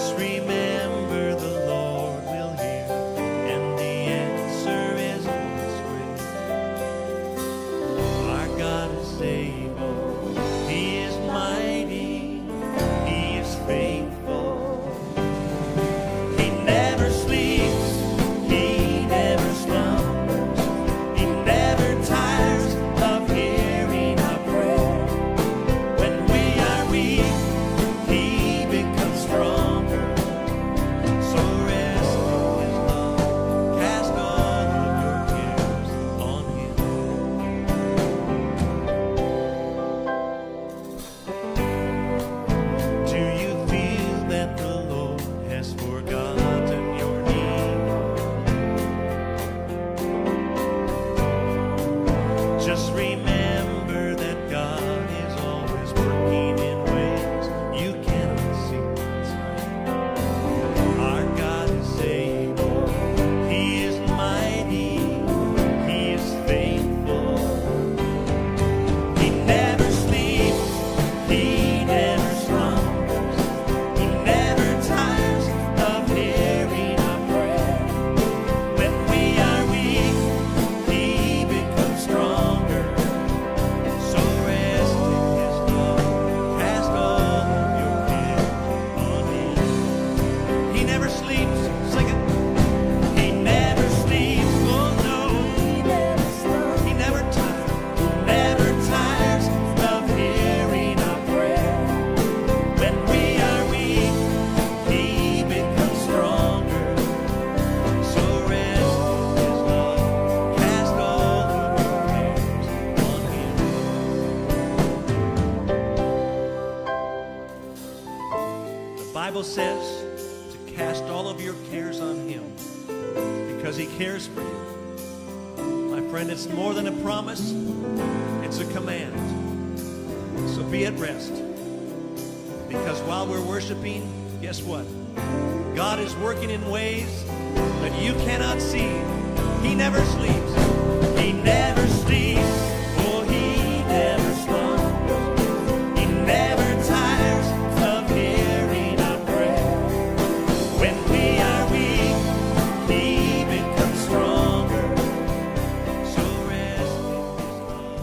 Just remember the Lord will hear, and the answer is always great. Our God is able, He is mighty, He is faithful. He never sleeps, He never slumbers, He never tires of hearing our prayer. When we are weak, He becomes stronger. So rest in His love, cast all of your cares on Him. Do you feel that the Lord has forgotten your need? Just remember that God is always working in ways you cannot see. Our God is able, He is mighty, He is faithful. He never sleeps, He never slumbers, He never tires of hearing our prayer. When we are weak, He becomes stronger. So rest in His love, cast all of your cares on Him. He never sleeps, sing it. He never sleeps, oh no. He never tires of hearing our prayer. When we are weak, He becomes stronger. So rest in His love, cast all of your cares on Him. The Bible says to cast all of your cares on Him because He cares for you. My friend, it's more than a promise, it's a command. So be at rest. Because while we're worshiping, guess what? God is working in ways that you cannot see. He never sleeps. He never sleeps. Oh, He never slumbers. He never tires of hearing our prayer. When we are weak, He becomes stronger. So rest in His love.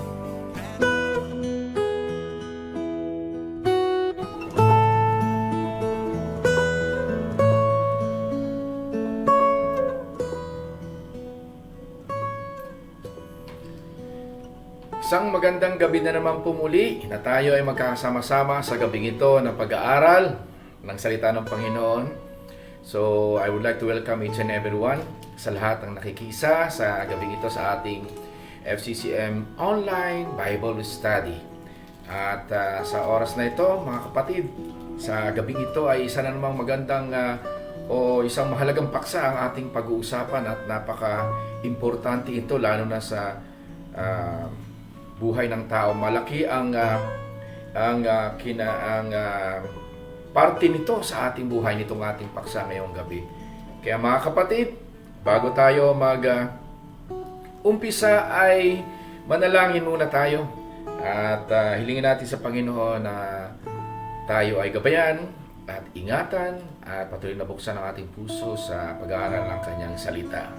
Isang magandang gabi na naman po muli na tayo ay magkakasama-sama sa gabing ito ng pag-aaral ng salita ng Panginoon. So, I would like to welcome each and everyone sa lahat ng nakikisa sa gabing ito sa ating FCCM Online Bible Study. At sa oras na ito, mga kapatid, sa gabing ito ay isa na namang magandang o isang mahalagang paksa ang ating pag-uusapan at napaka-importante ito lalo na sa buhay ng tao. Malaki ang parte nito sa ating buhay nitong ating paksa ngayong gabi. Kaya mga kapatid, bago tayo umpisa ay manalangin muna tayo at hilingin natin sa Panginoon na tayo ay gabayan at ingatan at patuloy na buksan ang ating puso sa pag-aaral ng Kanyang salita.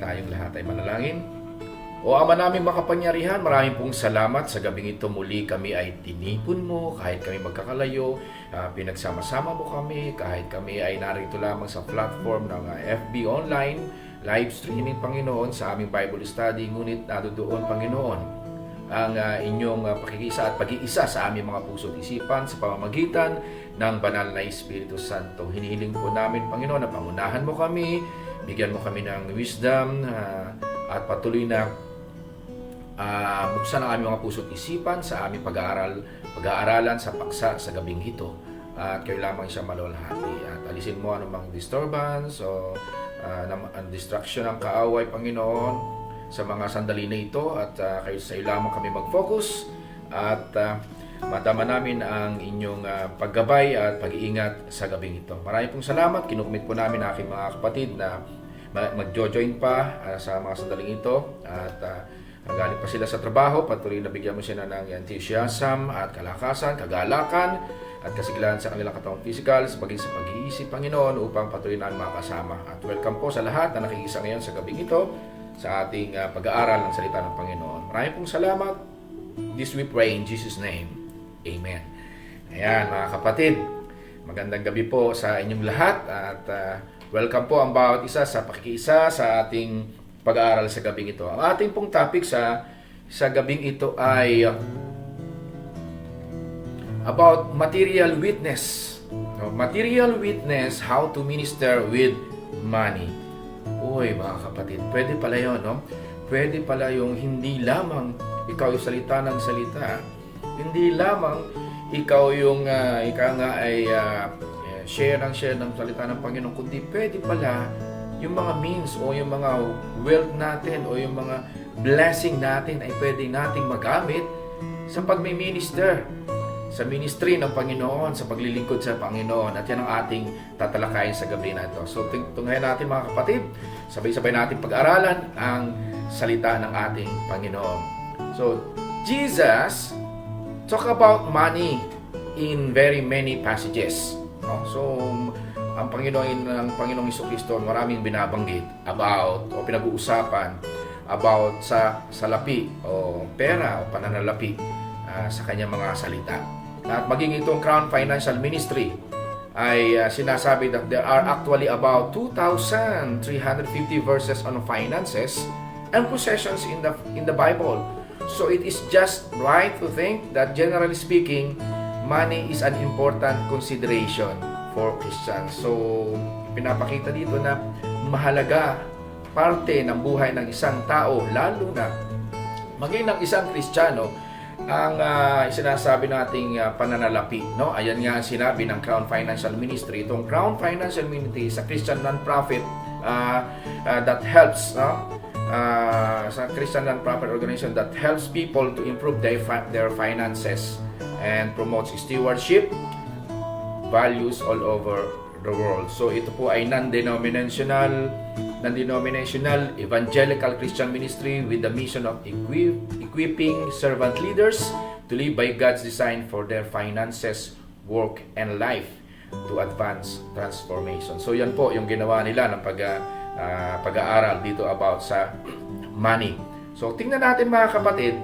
Tayong lahat ay manalangin. O Ama naming makapangyarihan, maraming pong salamat sa gabing ito. Muli kami ay tinipon mo, kahit kami magkakalayo, pinagsama-sama mo kami, kahit kami ay narito lamang sa platform ng FB Online, live streaming, Panginoon, sa aming Bible study. Ngunit nadoon, Panginoon, ang inyong pakikisa at pag-iisa sa aming mga puso at isipan sa pamamagitan ng banal na Espiritu Santo. Hinihiling po namin, Panginoon, na pangunahan mo kami, bigyan mo kami ng wisdom at patuloy na buksan ang aming mga puso at isipan sa aming pag-aaralan sa paksa sa gabing ito. At kayo lamang siya malulahati. At alisin mo anumang disturbance o distraction ng kaaway, Panginoon, sa mga sandali na ito. At kayo sa iyo lamang kami mag-focus. At madama namin ang inyong paggabay at pag-iingat sa gabing ito. Maraming pong salamat. Kinukumit po namin ang aking mga kapatid na mag-join pa sa mga sandaling ito. At galing pa sila sa trabaho, patuloy na bigyan mo sila ng enthusiasm at kalakasan, kagalakan, at kasigalan sa kanilang katawang physical, maging sa pag-iisip, Panginoon, upang patuloy na makasama. At welcome po sa lahat na nakikisa ngayon sa gabing ito sa ating pag-aaral ng salita ng Panginoon. Maraming pong salamat. This we pray in Jesus' name. Amen. Ayan, mga kapatid, magandang gabi po sa inyong lahat at welcome po ang bawat isa sa pakikiisa sa ating pag-aaral sa gabing ito. Ang ating pong topic sa gabing ito ay about material witness. No, material witness, how to minister with money. Uy, mga kapatid, pwede pala yun, no? Pwede pala yung hindi lamang ikaw yung salita ng salita. Hindi lamang ikaw yung share ng salita ng Panginoon, kundi pwede pala yung mga means o yung mga wealth natin o yung mga blessing natin ay pwede nating magamit sa pagmi-minister, sa ministry ng Panginoon, sa paglilingkod sa Panginoon. At yan ang ating tatalakayin sa gabi na ito. So, tunghayan natin mga kapatid, sabay-sabay natin pag-aralan ang salita ng ating Panginoon. So, Jesus talk about money in very many passages. So, ang Panginoong Jesucristo maraming binabanggit about o pinag-uusapan about sa salapi o pera o pananalapi sa kanyang mga salita. At maging itong Crown Financial Ministry ay sinasabi that there are actually about 2,350 verses on finances and possessions in the Bible. So it is just right to think that generally speaking, money is an important consideration for Christians. So pinapakita dito na mahalaga parte ng buhay ng isang tao, lalo na maging ng isang Kristiyano, ang sinasabi nating pananalapi, no? Ayan nga ang sinabi ng Crown Financial Ministry. Itong Crown Financial Ministry is a Christian non-profit that helps, no? Sa Christian non-profit organization that helps people to improve their finances and promotes stewardship values all over the world. So ito po ay non-denominational evangelical Christian ministry with the mission of equipping servant leaders to live by God's design for their finances, work, and life to advance transformation. So yan po yung ginawa nila ng pag-aaral dito about sa money. So tingnan natin mga kapatid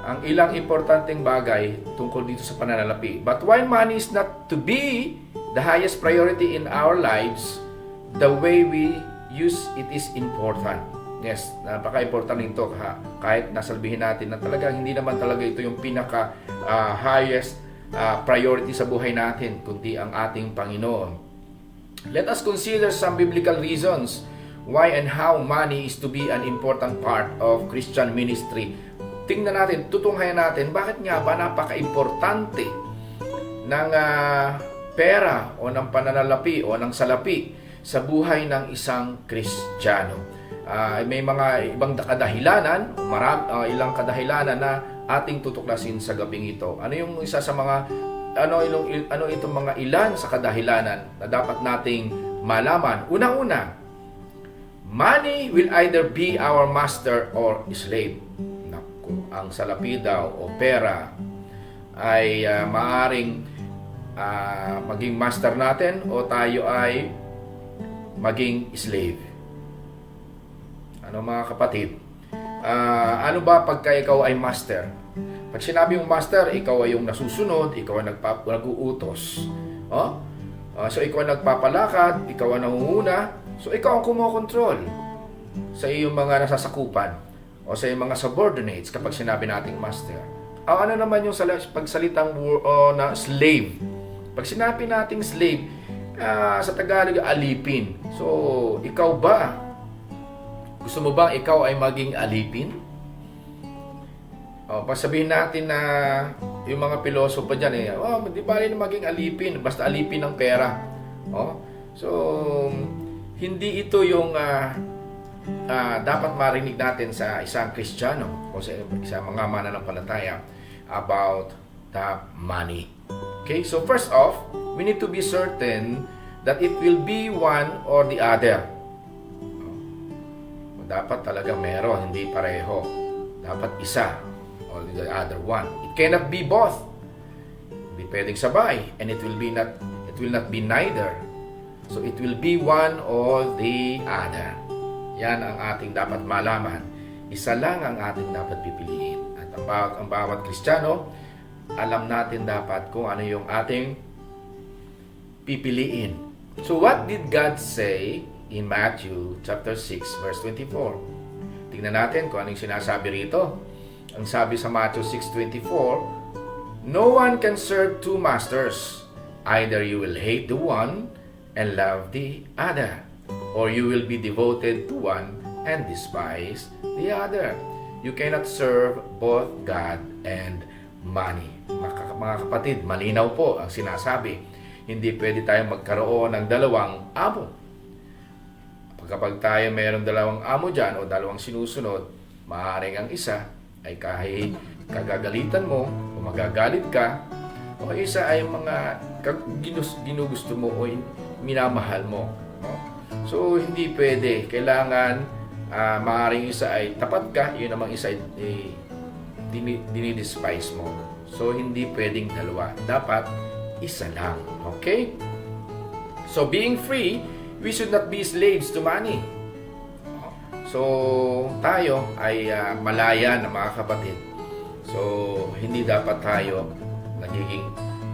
ang ilang importanteng bagay tungkol dito sa pananalapi. But while money is not to be the highest priority in our lives, the way we use it is important. Yes, napaka-important nito kahit nasalbihin natin na talagang hindi naman talaga ito yung pinaka highest priority sa buhay natin, kundi ang ating Panginoon. Let us consider some biblical reasons why and how money is to be an important part of Christian ministry. Tingnan natin, tutunghayan natin, bakit nga ba napaka-importante ng pera o ng pananalapi o ng salapi sa buhay ng isang Kristiyano. May mga ibang kadahilanan, ilang kadahilanan na ating tutuklasin sa gabing ito. Ano yung isa sa mga ano itong mga ilan sa kadahilanan na dapat nating malaman? Unang-una, money will either be our master or slave. Naku, ang salapi daw o pera ay maaring maging master natin o tayo ay maging slave. Ano mga kapatid? Ano ba pagka ikaw ay master? Pag sinabi yung master, ikaw ay yung nasusunod, ikaw ay nag-uutos. So ikaw ay nagpapalakad, ikaw ang nangunguna, so ikaw ang kumokontrol sa iyong mga nasasakupan o sa iyong mga subordinates kapag sinabi nating master. Ano naman yung pagsalitang na slave? Pag sinabi nating slave, sa Tagalog, alipin. So, ikaw ba? Gusto mo ba ikaw ay maging alipin? Pasabihin natin na yung mga pilosopo dyan, di ba rin maging alipin, basta alipin ng pera. So, hindi ito yung dapat marinig natin sa isang Kristiyano o sa mga mananampalataya about the money. Okay, so first off, we need to be certain that it will be one or the other. Dapat talaga meron, hindi pareho. Dapat isa or the other one. It cannot be both. Hindi pwedeng sabay. And it will not be neither. So it will be one or the other. Yan ang ating dapat malaman. Isa lang ang ating dapat pipiliin. At ang bawat Kristiyano, alam natin dapat kung ano yung ating pipiliin. So what did God say in Matthew chapter 6 verse 24? Tingnan natin kung anong sinasabi rito. Ang sabi sa Matthew 6:24, no one can serve two masters. Either you will hate the one and love the other, or you will be devoted to one and despise the other. You cannot serve both God and money. Mga kapatid, malinaw po ang sinasabi. Hindi pwede tayong magkaroon ng dalawang amo. Kapag tayo mayroong dalawang amo dyan o dalawang sinusunod, maaaring ang isa ay kahit kagagalitan mo o magagalit ka, o isa ay mga ginugusto mo o minamahal mo. No? So, hindi pwede. Kailangan, maaaring isa ay tapat ka, yun namang isa ay dinidespise mo. So, hindi pwedeng dalawa. Dapat, isa lang. Okay? So, being free, we should not be slaves to money. So, tayo ay malaya na mga kapatid. So, hindi dapat tayo nagiging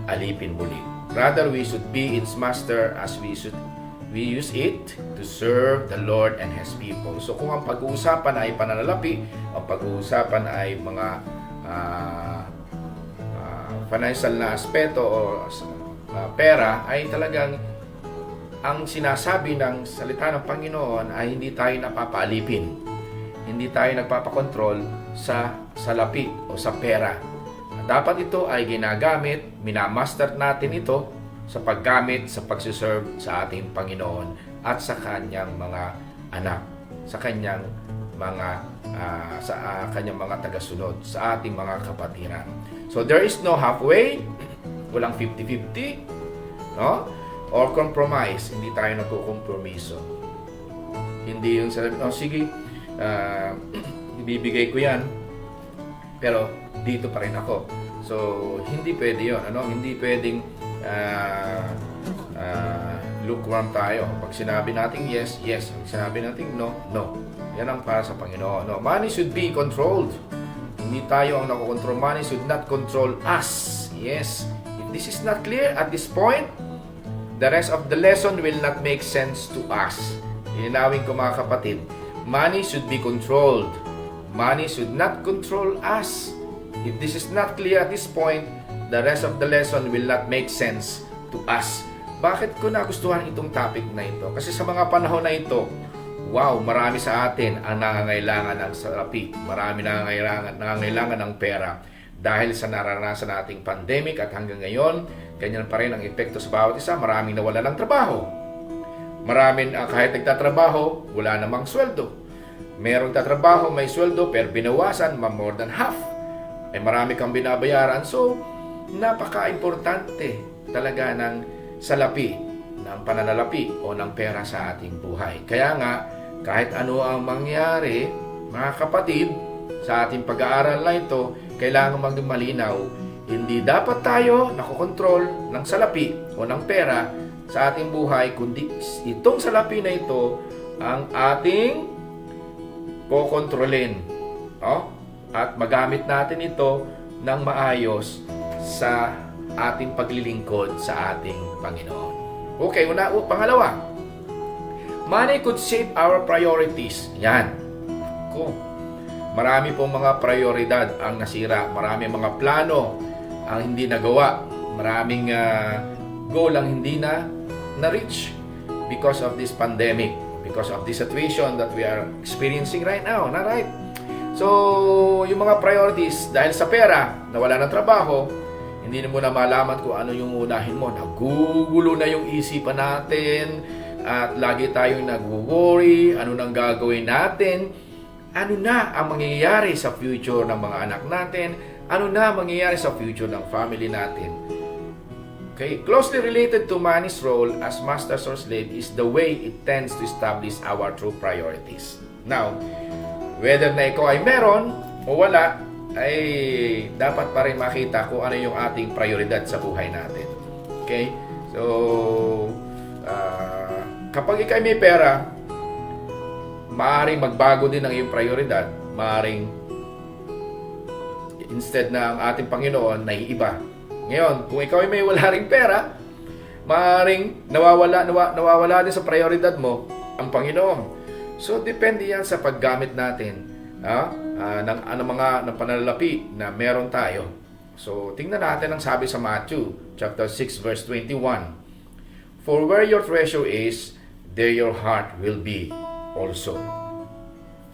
alipin muli. Rather, we should be its master as we use it to serve the Lord and His people. So, kung ang pag-uusapan ay pananalapi, ang pag-uusapan ay mga financial na aspeto o pera, ay talagang ang sinasabi ng salita ng Panginoon ay hindi tayo napapaalipin. Hindi tayo nagpapakontrol sa salapi o sa pera. Dapat ito ay ginagamit, minamaster natin ito sa paggamit, sa pagsiserve sa ating Panginoon at sa kanyang mga anak, sa kanyang mga tagasunod, sa ating mga kapatiran. So there is no halfway, walang 50-50, no? Or compromise, hindi tayo nagkukompromiso. Hindi yung sabi, sige, ibibigay ko yan, pero dito pa rin ako. So, hindi pwede yun. Hindi pwedeng lukewarm tayo. Pag sinabi natin yes, yes. Pag sinabi natin no, no. Yan ang para sa Panginoon. No? Money should be controlled. Hindi tayo ang nakokontrol. Money should not control us. Yes. If this is not clear at this point, the rest of the lesson will not make sense to us. Ilinawin ko mga kapatid. Money should be controlled. Money should not control us. If this is not clear at this point, the rest of the lesson will not make sense to us. Bakit ko nagustuhan itong topic na ito? Kasi sa mga panahon na ito, wow, marami sa atin ang nangangailangan ng salapi. Marami nangangailangan ng pera. Dahil sa naranasan nating pandemic at hanggang ngayon, ganyan pa rin ang epekto sa bawat isa. Maraming nawala ng trabaho. Maraming kahit nagtatrabaho, wala namang sweldo. Merong tatrabaho, may sweldo, pero binawasan, more than half. Ay marami kang binabayaran. So, napaka-importante talaga ng salapi, ng pananalapi o ng pera sa ating buhay. Kaya nga, kahit ano ang mangyari, mga kapatid, sa ating pag-aaral na ito, kailangan maging malinaw. Hindi dapat tayo nakokontrol ng salapi o ng pera sa ating buhay, kundi itong salapi na ito ang ating kokontrolin. At magamit natin ito ng maayos sa ating paglilingkod sa ating Panginoon. Okay, pangalawa. Money could shape our priorities. Yan. Marami pong mga prioridad ang nasira. Marami mga plano ang hindi nagawa. Maraming goal ang hindi na-reach because of this pandemic, because of this situation that we are experiencing right now. Na right? So, yung mga priorities, dahil sa pera, nawala ng trabaho, hindi mo na malaman kung ano yung unahin mo. Nagugulo na yung isipan natin at lagi tayong nag-worry, ano nang gagawin natin, ano na ang mangyayari sa future ng mga anak natin, ano na mangyayari sa future ng family natin. Okay, closely related to money's role as master or slave is the way it tends to establish our true priorities. Now, whether na ikaw ay meron o wala, ay dapat pa rin makita kung ano yung ating prioridad sa buhay natin. Okay? So, kapag ikaw may pera, maaaring magbago din ang iyong prioridad. Maaaring instead na ang ating Panginoon, naiiba. Ngayon, kung ikaw ay may wala ring pera, maaaring nawawala din sa prioridad mo ang Panginoon. So, depende yan sa paggamit natin ng pananalapi na meron tayo. So, tingnan natin ang sabi sa Matthew chapter 6 verse 21. For where your treasure is, there your heart will be also.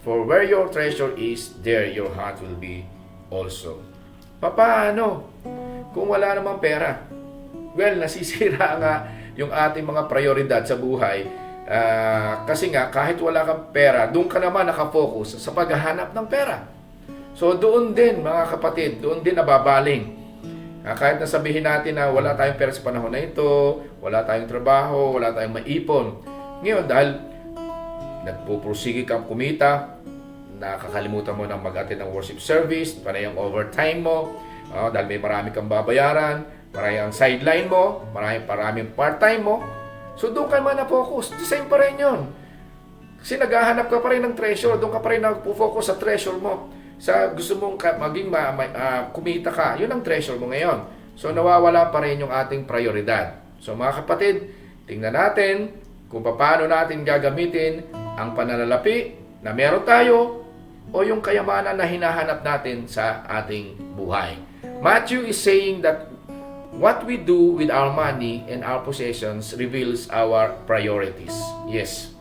For where your treasure is, there your heart will be also. Paano? Kung wala namang pera? Well, nasisira nga yung ating mga prioridad sa buhay. Kasi nga, kahit wala kang pera, doon ka naman nakafocus sa paghahanap ng pera. So, doon din, mga kapatid, doon din nababaling. Kahit nasabihin natin na wala tayong pera sa panahon na ito, wala tayong trabaho, wala tayong maipon. Ngayon, dahil nagpupursige kang kumita, nakakalimutan mo ng mag-attend ng worship service, panay ang overtime mo, dahil may marami kang babayaran, marami ang sideline mo, maraming part-time mo. So, doon ka man na-focus. The same pa rin yun. Kasi naghahanap ka pa rin ng treasure, doon ka pa rin nag-focus sa treasure mo. Sa gusto mong maging kumita ka, yun ang treasure mo ngayon. So, nawawala pa rin yung ating prioridad. So, mga kapatid, tingnan natin kung paano natin gagamitin ang pananalapi na meron tayo o yung kayamanan na hinahanap natin sa ating buhay. Matthew is saying that what we do with our money and our possessions reveals our priorities. Yes.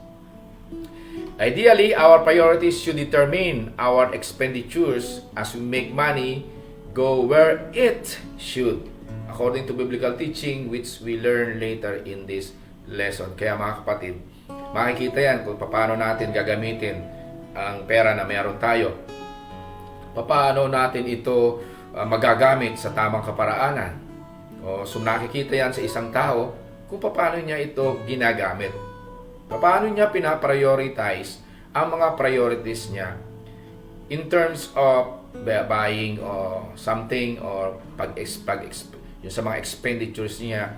Ideally, our priorities should determine our expenditures as we make money go where it should, according to biblical teaching which we learn later in this lesson. Kaya mga kapatid, makikita yan kung paano natin gagamitin ang pera na meron tayo. Paano natin ito magagamit sa tamang kaparaanan. So nakikita yan sa isang tao kung paano niya ito ginagamit. Paano niya pinaprioritize ang mga priorities niya in terms of buying or something or yung sa mga expenditures niya.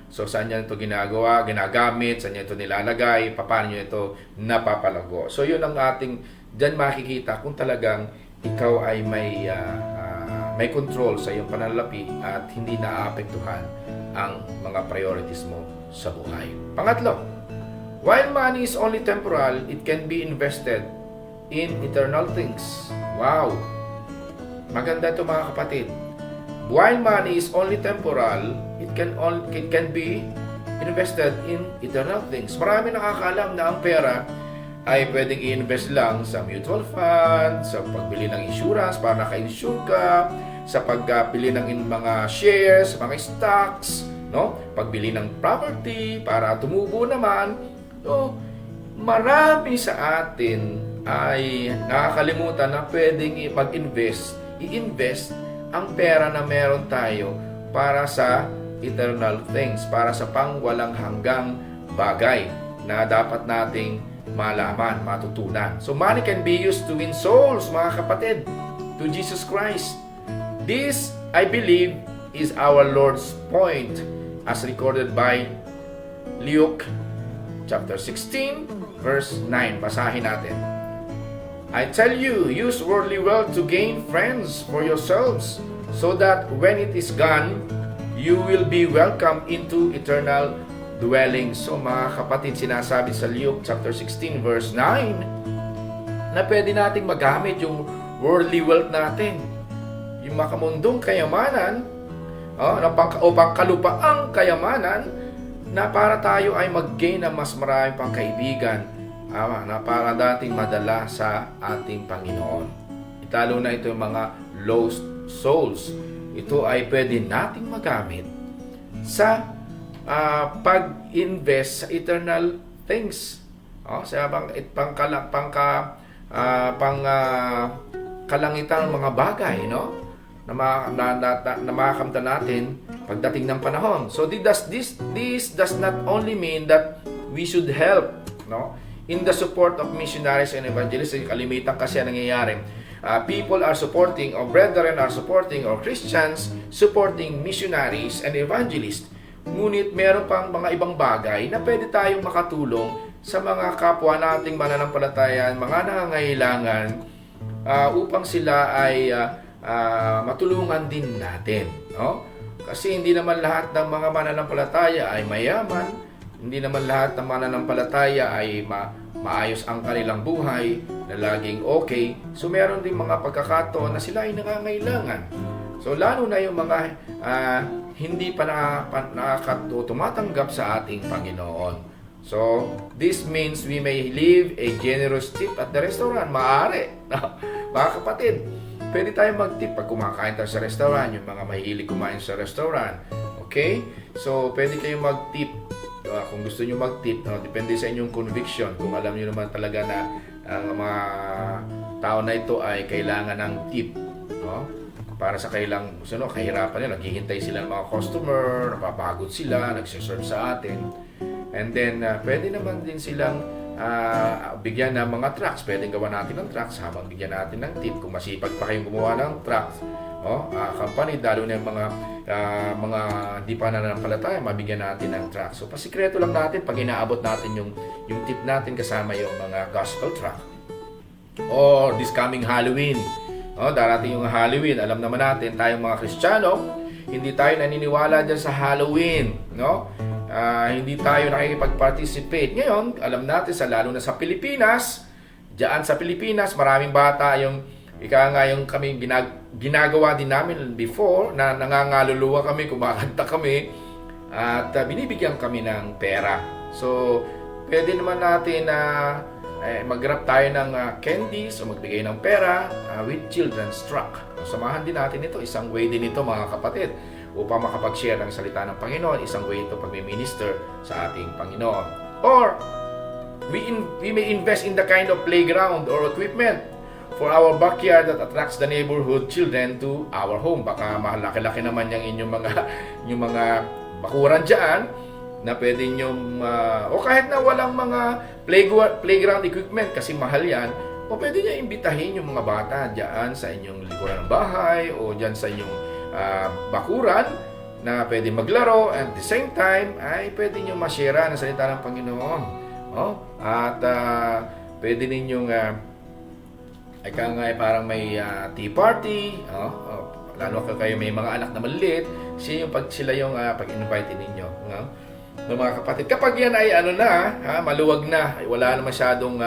So saan niya ito ginagawa, ginagamit, saan niya ito nilalagay, paano niya ito napapalago. So yun ang ating, dyan makikita kung talagang ikaw ay may control sa iyong pananalapi at hindi naapektuhan ang mga priorities mo sa buhay. Pangatlo, while money is only temporal, it can be invested in eternal things. Wow! Maganda ito mga kapatid. While money is only temporal, it can be invested in eternal things. Marami nakakaalam na ang pera ay pwedeng i-invest lang sa mutual fund, sa pagbili ng insurance para naka-insure ka, sa pagbili ng mga shares, mga stocks, no? Pagbili ng property para tumubo naman. So, marami sa atin ay nakakalimutan na pwedeng i-invest ang pera na meron tayo para sa eternal things, para sa pangwalang hanggang bagay na dapat nating malaman, matutunan. So money can be used to win souls, mga kapatid, to Jesus Christ. This, I believe, is our Lord's point as recorded by Luke chapter 16, verse 9. Basahin natin. I tell you, use worldly wealth to gain friends for yourselves, so that when it is gone, you will be welcomed into eternal dwelling. So mga kapatid, sinasabi sa Luke chapter 16 verse 9 na pwede nating magamit yung worldly wealth natin, yung makamundong kayamanan o pangkalupaang kayamanan, na para tayo ay mag-gain ng mas maraming pang kaibigan na para dating madala sa ating Panginoon. Italo na ito yung mga lost souls. Ito ay pwede nating magamit sa pag-invest sa eternal things. Sa kalangitang mga bagay, no? Na makakamta natin pagdating ng panahon. So this does not only mean that we should help, no, in the support of missionaries and evangelists. Kalimitan kasi ang nangyayari. people are supporting, or brethren are supporting, or Christians supporting missionaries and evangelists. Ngunit meron pang mga ibang bagay na pwede tayong makatulong sa mga kapwa nating mananampalataya, mga nangangailangan, upang sila ay matulungan din natin. No? Kasi hindi naman lahat ng mga mananampalataya ay mayaman, hindi naman lahat ng mananampalataya ay maayos ang kanilang buhay, na laging okay. So meron din mga pagkakataon na sila ay nangangailangan. So lalo na yung mga hindi pa tumatanggap sa ating Panginoon. So this means we may leave a generous tip at the restaurant. Maaari. Mga kapatid, pwede tayong mag-tip pag kumakain tayo sa restaurant, yung mga mahilig kumain sa restaurant. Okay? So, pwede kayong mag-tip. Kung gusto nyo mag-tip, depende sa inyong conviction. Kung alam nyo naman talaga na ang mga tao na ito ay kailangan ng tip. No? Para sa kahirapan nila, naghihintay sila ng mga customer, napapagod sila, nagsiserve sa atin. And then, pwede naman din silang bigyan ng mga tracts. Pwedeng gawa natin ng tracts habang bigyan natin ng tip. Kung masipag pa kayong gumawa ng tracts, company, lalo na yung mga di pa nananampalataya, mabigyan natin ng tracts. So, pasikreto lang natin pag inaabot natin yung tip natin kasama yung mga gospel tract. Or this coming Halloween. Darating yung Halloween. Alam naman natin, tayong mga Kristiyano, hindi tayo naniniwala dyan sa Halloween. No? Hindi tayo nakikipag-participate. Ngayon, alam natin, lalo na sa Pilipinas, diyan sa Pilipinas, maraming bata yung kami ginagawa din namin before, na nangangaluluwa kami, kumakanta kami, at binibigyan kami ng pera. So, pwede naman natin na mag-grab tayo ng candies o magbigay ng pera with children's tract. Samahan din natin ito. Isang way din ito, mga kapatid, upang makapag-share ng salita ng Panginoon. Isang way ito pag-minister sa ating Panginoon. Or, we may invest in the kind of playground or equipment for our backyard that attracts the neighborhood children to our home. Baka malaki-laki naman yung mga bakuran dyan na pwede nyong, o kahit na walang mga playground equipment kasi mahal yan, o pwede nyo imbitahin yung mga bata dyan sa inyong likuran ng bahay o dyan sa inyong bakuran na pwede maglaro, and at the same time ay pwede nyo ma-share ng salita ng Panginoon. At pwede ninyong parang may tea party, lalo kayo may mga anak na maliit, sila yung pag-invite ninyo. Mga kapatid, kapag yan ay maluwag na, wala na masyadong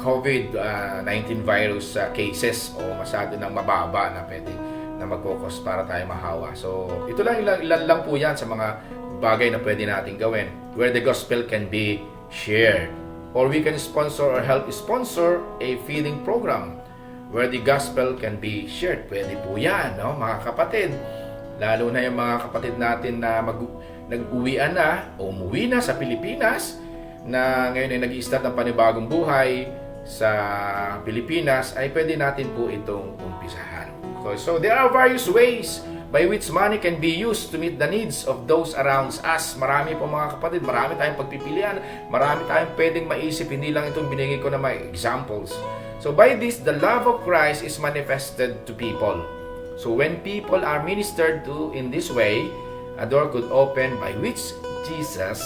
COVID-19 virus cases o masyado nang mababa na pwede na magkukos para tayo mahawa. So, ito lang ilan lang po yan sa mga bagay na pwede natin gawin where the gospel can be shared. Or we can sponsor or help sponsor a feeding program where the gospel can be shared. Pwede po yan, mga kapatid. Lalo na yung mga kapatid natin na nag-uwian na o umuwi na sa Pilipinas, na ngayon ay nag-i-start ng panibagong buhay sa Pilipinas, ay pwede natin po itong umpisahan. So there are various ways by which money can be used to meet the needs of those around us. Marami po, mga kapatid, marami tayong pagpipilian, marami tayong pwedeng maisip, hindi lang itong binigay ko na mga examples. So by this, the love of Christ is manifested to people. So when people are ministered to in this way, a door could open by which Jesus'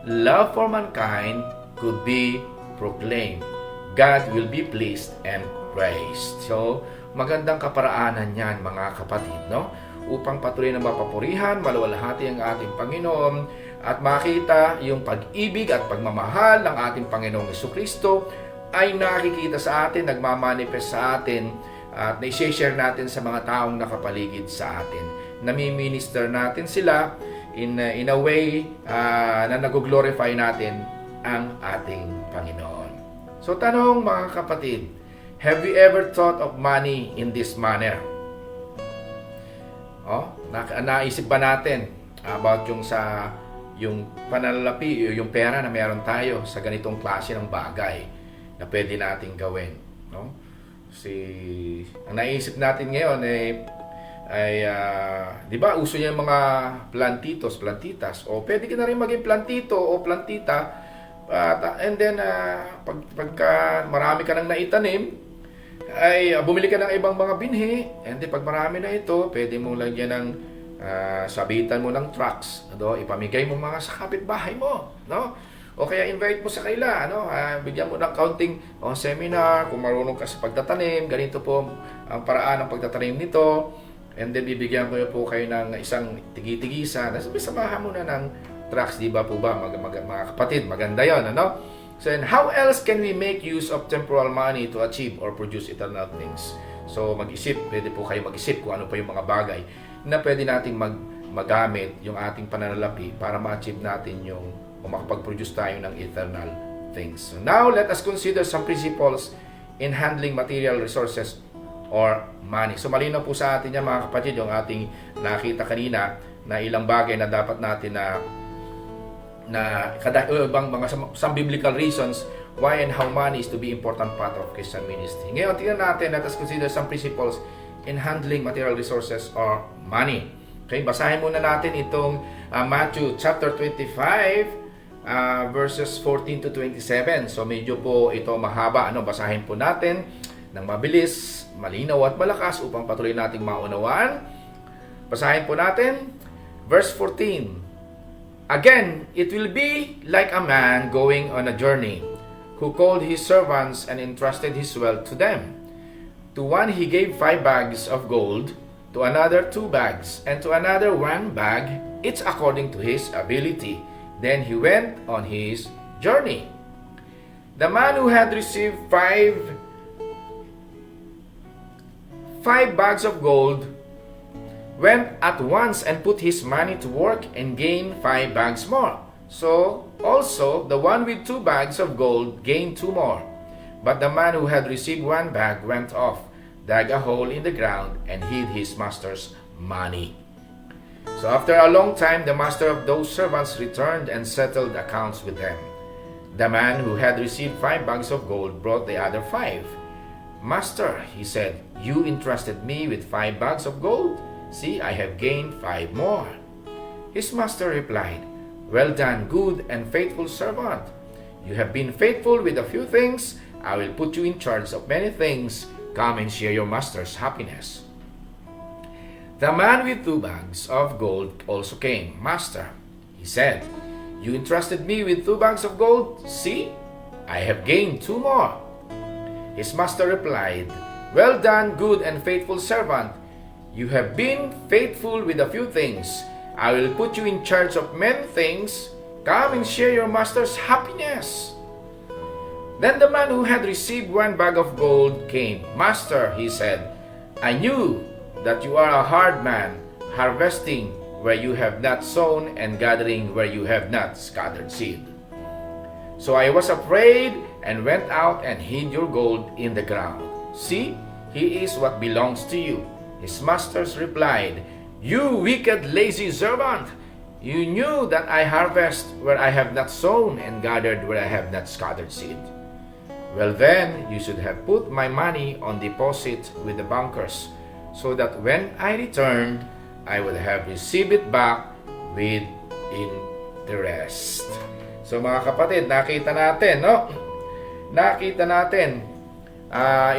love for mankind could be proclaimed. God will be pleased and praised. So, magandang kaparaanan yan, mga kapatid, upang patuloy na mapapurihan, maluwalhati ang ating Panginoon at makita yung pag-ibig at pagmamahal ng ating Panginoong Jesucristo ay nakikita sa atin, nagmamanifest sa atin at na-share natin sa mga taong nakapaligid sa atin. Nami-minister natin sila in a way na nag-glorify natin ang ating Panginoon. So, tanong, mga kapatid, have you ever thought of money in this manner? Naisip ba natin about yung pananalapi, yung pera na meron tayo sa ganitong klase ng bagay na pwede nating gawin? Ang naisip natin ngayon ay di ba uso niya yung mga plantitas, o pwede ka na rin maging plantito o plantita, and then pagka marami ka nang naitanim, ay bumili ka ng ibang mga binhi, and then pag marami na ito, pwede mong lagyan ng sabitan mo ng trucks, no? Ipamigay mo mga sa kapitbahay mo, no? O kaya invite mo sa kanila, no? Bigyan mo ng counting seminar, kung marunong ka sa pagtatanim, ganito po ang paraan ng pagtatanim nito, and then bibigyan ko po kayo ng isang tigi-tigisa, samahan mo na ng trucks, di ba po ba, mga kapatid, maganda yon, ano? So, and how else can we make use of temporal money to achieve or produce eternal things? So, pwede po kayo mag-isip kung ano pa yung mga bagay na pwede nating magamit yung ating pananalapi para ma-achieve natin yung o makapag-produce tayo ng eternal things. So, now, let us consider some principles in handling material resources or money. So, malinaw po sa atin yan, mga kapatid, yung ating nakita kanina na ilang bagay na dapat natin ibang mga some biblical reasons why and how money is to be important part of Christian ministry. Ngayon, tingnan natin, let us consider some principles in handling material resources or money. Okay, basahin muna natin itong Matthew chapter 25 verses 14 to 27. So medyo po ito mahaba, basahin po natin ng mabilis, malinaw at malakas upang patuloy nating maunawaan. Basahin po natin verse 14. Again, it will be like a man going on a journey, who called his servants and entrusted his wealth to them. To one he gave 5 bags of gold, to another 2 bags, and to another 1 bag, each according to his ability. Then he went on his journey. The man who had received 5 bags of gold went at once and put his money to work and gained 5 bags more. So also the one with 2 bags of gold gained 2 more. But the man who had received 1 bag went off, dug a hole in the ground, and hid his master's money. So after a long time, the master of those servants returned and settled accounts with them. The man who had received 5 bags of gold brought the other 5. Master, he said, you entrusted me with 5 bags of gold. See, I have gained 5 more. His master replied, well done, good and faithful servant. You have been faithful with a few things. I will put you in charge of many things. Come and share your master's happiness. The man with 2 bags of gold also came. Master, he said, you entrusted me with 2 bags of gold. See, I have gained 2 more. His master replied, well done, good and faithful servant. You have been faithful with a few things. I will put you in charge of many things. Come and share your master's happiness. Then the man who had received 1 bag of gold came. Master, he said, I knew that you are a hard man, harvesting where you have not sown and gathering where you have not scattered seed. So I was afraid and went out and hid your gold in the ground. See, he is what belongs to you. His masters replied, you wicked, lazy servant! You knew that I harvest where I have not sown and gathered where I have not scattered seed. Well then, you should have put my money on deposit with the bankers, so that when I returned, I would have received it back with interest. So mga kapatid, nakita natin, no? Nakita natin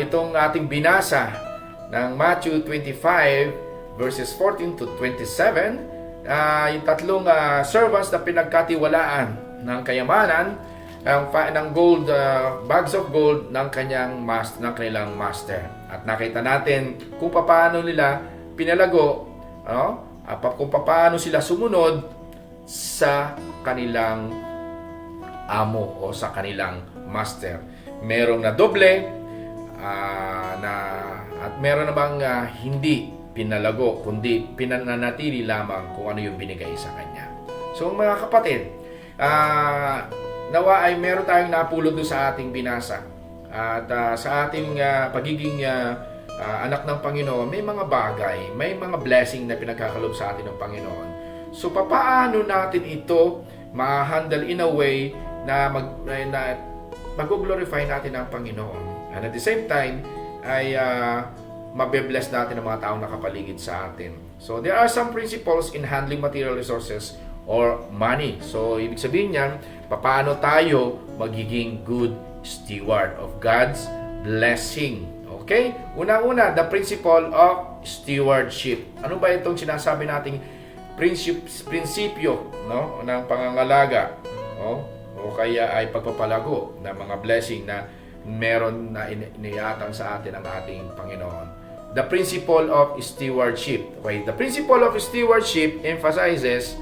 itong ating binasa ng Matthew 25 verses 14 to 27, yung tatlong servants na pinagkatiwalaan ng kayamanan ng gold, bags of gold ng kanilang master. At nakita natin kung paano nila pinalago, kung paano sila sumunod sa kanilang amo o sa kanilang master. Merong na doble, at meron namang hindi pinalago, kundi pinananatili lamang kung ano yung binigay sa kanya. So mga kapatid, nawa ay meron tayong napulot doon sa ating binasa. At sa ating pagiging anak ng Panginoon, may mga bagay, may mga blessing na pinagkakalob sa atin ng Panginoon. So papaano natin ito ma-handle in a way na mag-glorify natin ang Panginoon? And at the same time, ay mabe-bless natin ang mga taong nakapaligid sa atin. So, there are some principles in handling material resources or money. So, ibig sabihin niyan, paano tayo magiging good steward of God's blessing. Okay? Una-una, the principle of stewardship. Ano ba itong sinasabi nating prinsipyo, no, ng pangangalaga, o kaya ay pagpapalago ng mga blessing na meron na iniatang sa atin ang ating Panginoon. The principle of stewardship. Okay? The principle of stewardship emphasizes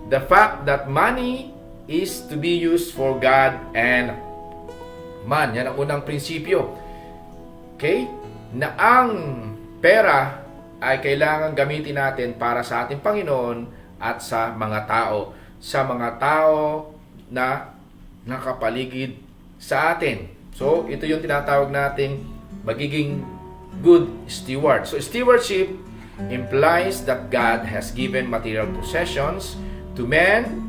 the fact that money is to be used for God and man. Yan ang unang prinsipyo. Okay? Na ang pera ay kailangan gamitin natin para sa ating Panginoon at sa mga tao. Sa mga tao na nakapaligid sa atin. So, ito yung tinatawag nating magiging good steward. So, stewardship implies that God has given material possessions to men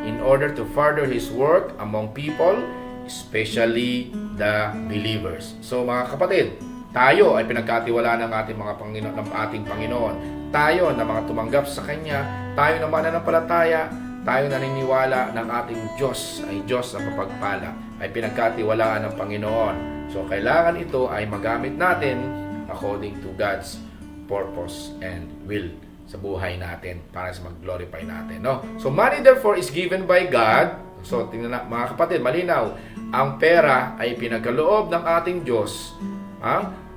in order to further His work among people, especially the believers. So, mga kapatid, tayo ay pinagkatiwalaan ng ating mga Panginoon, ng ating Panginoon. Tayo na mga tumanggap sa Kanya, tayo na mananampalataya, tayo naniniwala ng ating Diyos ay Diyos na mapagpala, ay pinagkatiwalaan ng Panginoon. So, kailangan ito ay magamit natin according to God's purpose and will sa buhay natin para sa mag-glorify natin. No? So, money therefore is given by God. So, tingnan na, mga kapatid, malinaw, ang pera ay pinagkaloob ng ating Diyos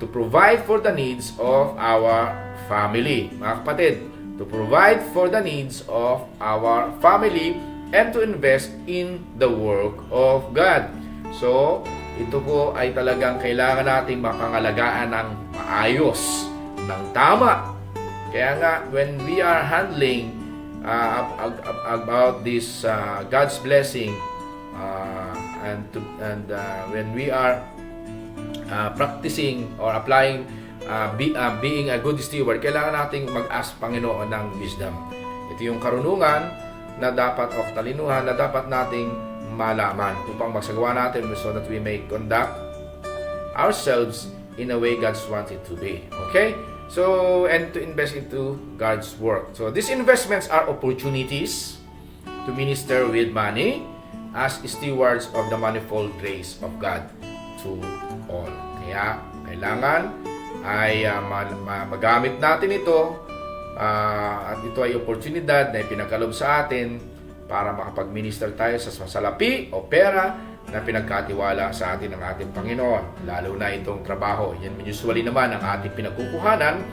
to provide for the needs of our family. Mga kapatid, to provide for the needs of our family and to invest in the work of God. So, ito po ay talagang kailangan nating mapangalagaan ng maayos, ng tama. Kaya nga, when we are handling about this God's blessing and when we are practicing or applying being a good steward, kailangan nating mag-ask Panginoon ng wisdom. Ito yung karunungan na dapat o katalinuhan na dapat nating malaman upang magsagawa natin so that we may conduct ourselves in a way God's wanted to be. Okay? So, and to invest into God's work. So, these investments are opportunities to minister with money as stewards of the manifold grace of God to all. Kaya, kailangan ay magamit natin ito at ito ay oportunidad na ipinagkaloob sa atin para makapag-minister tayo sa salapi o pera na pinagkatiwala sa atin ng ating Panginoon. Lalo na itong trabaho. Yan usually naman ang ating pinagkukuhanan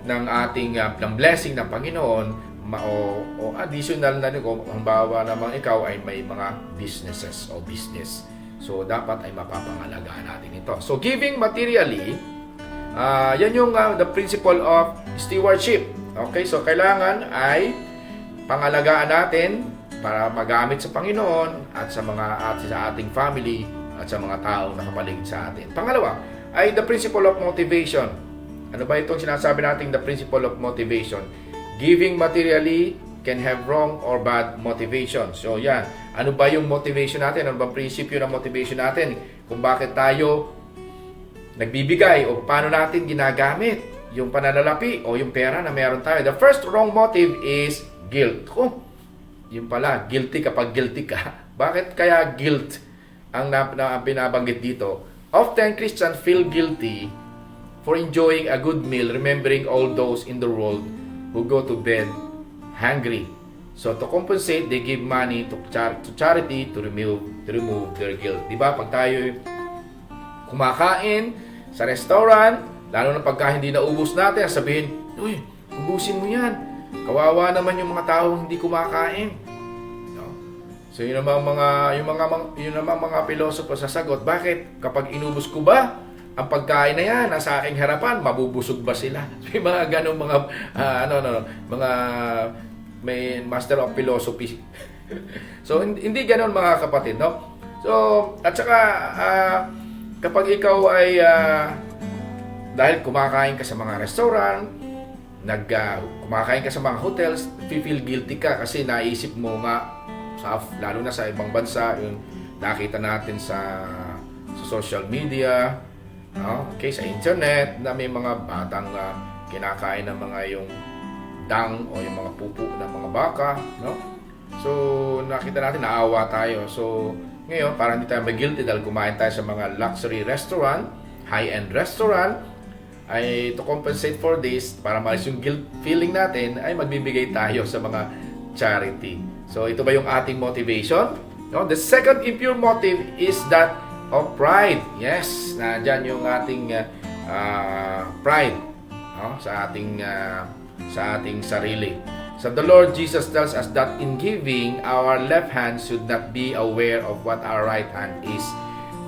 ng ating ng blessing ng Panginoon o additional na kung ang bawa naman ikaw ay may mga businesses o business. So, dapat ay mapapangalagaan natin ito. So, giving materially, yan yung the principle of stewardship. Okay? So, kailangan ay pangalagaan natin para magamit sa Panginoon at sa ating family at sa mga taong nakapaligid sa atin. Pangalawa ay the principle of motivation. Ano ba itong sinasabi nating the principle of motivation? Giving materially can have wrong or bad motivation. So yan, ano ba yung motivation natin? Ano ba prinsipyo ng motivation natin? Kung bakit tayo nagbibigay o paano natin ginagamit yung pananalapi o yung pera na meron tayo. The first wrong motive is guilt. Yung pala, guilty kapag guilty ka. Bakit kaya guilt ang binabanggit dito? Often, Christians feel guilty for enjoying a good meal, remembering all those in the world who go to bed hungry. So, to compensate, they give money to charity to remove their guilt. Diba? Pag tayo kumakain sa restaurant, lalo na pagka hindi naubos natin, sabihin, uy, ubusin mo yan. Kawawa naman yung mga tao hindi kumakain. No? So yun naman mga pilosopo sa sagot, bakit kapag inubos ko ba ang pagkain na yan nasa aking harapan, mabubusog ba sila? May mga ganong mga mga may master of philosophy. So hindi ganon mga kapatid, no? So at saka kapag ikaw ay dahil kumakain ka sa mga restaurant, kumakain ka sa mga hotels, feel guilty ka kasi naisip mo nga, lalo na sa ibang bansa, yung nakita natin sa social media, okay, sa internet, na may mga batang kinakain ng mga yung dang o yung mga pupo ng mga baka, no? So, nakita natin, naawa tayo. So, ngayon, parang hindi tayo mag-guilty dahil kumain tayo sa mga luxury restaurant high-end restaurant, ay to compensate for this, para maalis yung guilt feeling natin, ay magbibigay tayo sa mga charity. So ito ba yung ating motivation? No? The second impure motive is that of pride. Yes, nandyan yung ating pride, no? sa ating sarili. So the Lord Jesus tells us that in giving, our left hand should not be aware of what our right hand is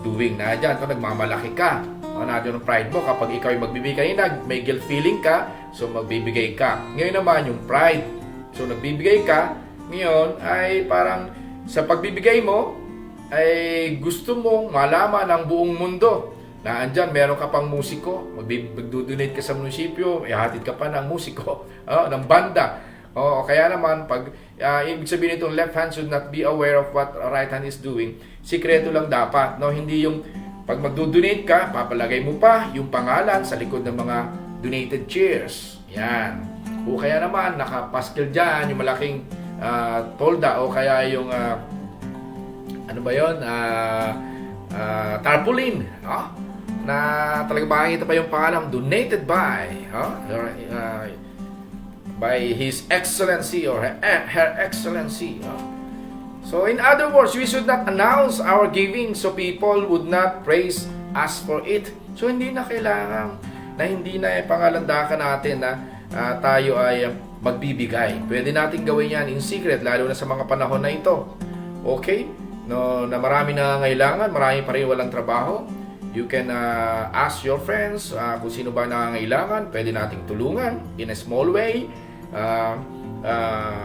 doing. Nandyan, kung nagmamalaki ka, nandyan ang pride mo. Kapag ikaw ay magbibigay na, may guilt feeling ka, so magbibigay ka. Ngayon naman, yung pride. So nagbibigay ka, ngayon ay parang sa pagbibigay mo, ay gusto mong malaman ang buong mundo na andyan, meron ka pang musiko, magdudonate ka sa munisipyo, ihatid ka pa ng musiko, ng banda. Kaya naman, pag ibig sabihin itong left hand should not be aware of what right hand is doing, sikreto lang dapat. No? Hindi yung pag magdudonate ka, papalagay mo pa yung pangalan sa likod ng mga donated chairs. Yan. O kaya naman, nakapaskil dyan, yung malaking tolda, o kaya yung ano ba yun? Tarpaulin. Na talagang makikita pa yung pangalan, donated by His Excellency or Her Excellency. So in other words, we should not announce our giving so people would not praise us for it. So hindi na kailangan na hindi na pangalandakan natin na tayo ay magbibigay. Pwede natin gawin yan in secret, lalo na sa mga panahon na ito. Okay? No, na marami na ngailangan, marami pa rin walang trabaho. You can ask your friends kung sino ba nangangailangan. Pwede nating tulungan in a small way.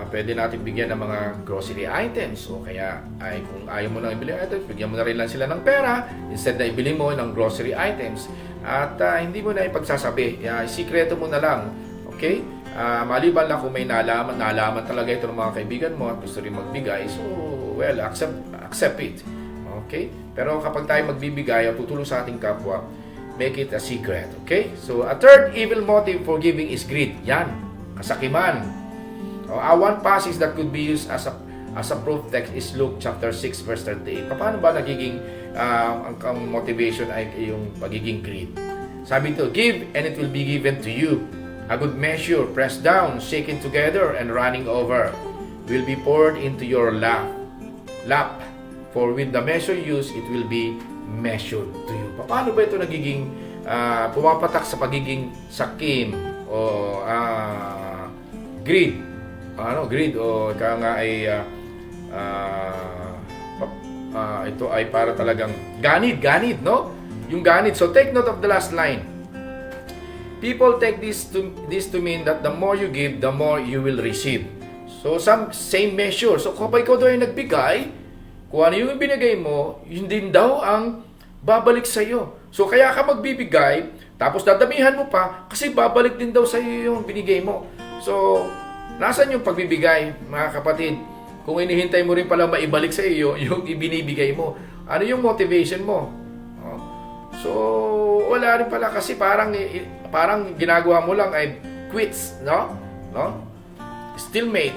Pwede natin bigyan ng mga grocery items. O kaya ay kung ayaw mo nang ibili items, bigyan mo na rin lang sila ng pera instead na ibili mo ng grocery items. At hindi mo na ipagsasabi. Sikreto mo na lang. Okay? Maliban lang kung may nalaman talaga ito ng mga kaibigan mo at gusto rin magbigay. So, well, accept it. Okay? Pero kapag tayo magbibigay o tutulong sa ating kapwa, make it a secret. Okay? So, a third evil motive for giving is greed. Yan. Kasakiman. One passage that could be used as a proof text is Luke chapter 6 verse 38. Paano ba nagiging ang motivation ay yung pagiging greed? Sabi ito, give and it will be given to you. A good measure, pressed down, shaken together, and running over, will be poured into your lap. For with the measure used, it will be measured to you. Paano ba ito nagiging pumapatak sa pagiging sakim o greed? Greed o kaya nga ay ito ay para talagang ganid, no? Yung ganid. So take note of the last line. People take this to mean that the more you give, the more you will receive. So same measure. So kapag ikaw daw ay nagbigay, kung ano yung binigay mo, yun din daw ang babalik sa iyo. So kaya ka magbibigay, tapos dadamihan mo pa, kasi babalik din daw sa iyo yung binigay mo. So, nasan yung pagbibigay, mga kapatid? Kung inihintay mo rin pala maibalik sa iyo yung ibinibigay mo, ano yung motivation mo? So, wala rin pala kasi parang ginagawa mo lang ay quits, no? Stalemate.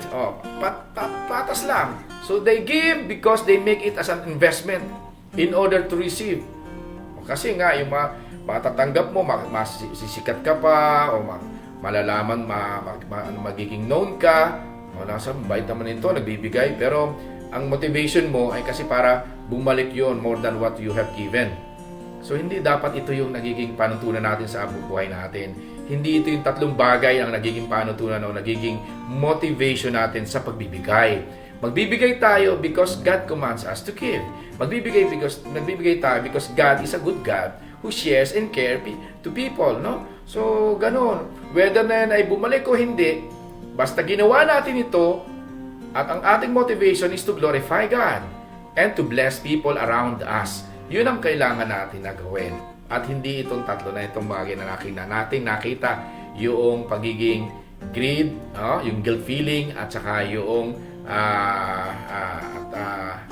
Patas lang. So they give because they make it as an investment in order to receive. Kasi nga yung matatanggap mo, masisikat ka pa o malalaman magiging known ka. Nasa bait naman ito, nagbibigay, pero ang motivation mo ay kasi para bumalik yon more than what you have given. So, hindi dapat ito yung nagiging panuntunan natin sa buhay natin. Hindi ito yung tatlong bagay ang nagiging panuntunan o nagiging motivation natin sa pagbibigay. Magbibigay tayo because God commands us to give. Magbibigay tayo because God is a good God who shares and cares to people, no? So, ganun. Whether na yan ay bumalik o hindi, basta ginawa natin ito at ang ating motivation is to glorify God and to bless people around us. Yun ang kailangan natin na gawin. At hindi itong tatlo na itong bagay na natin nakita. Yung pagiging greed, yung guilt feeling, at saka yung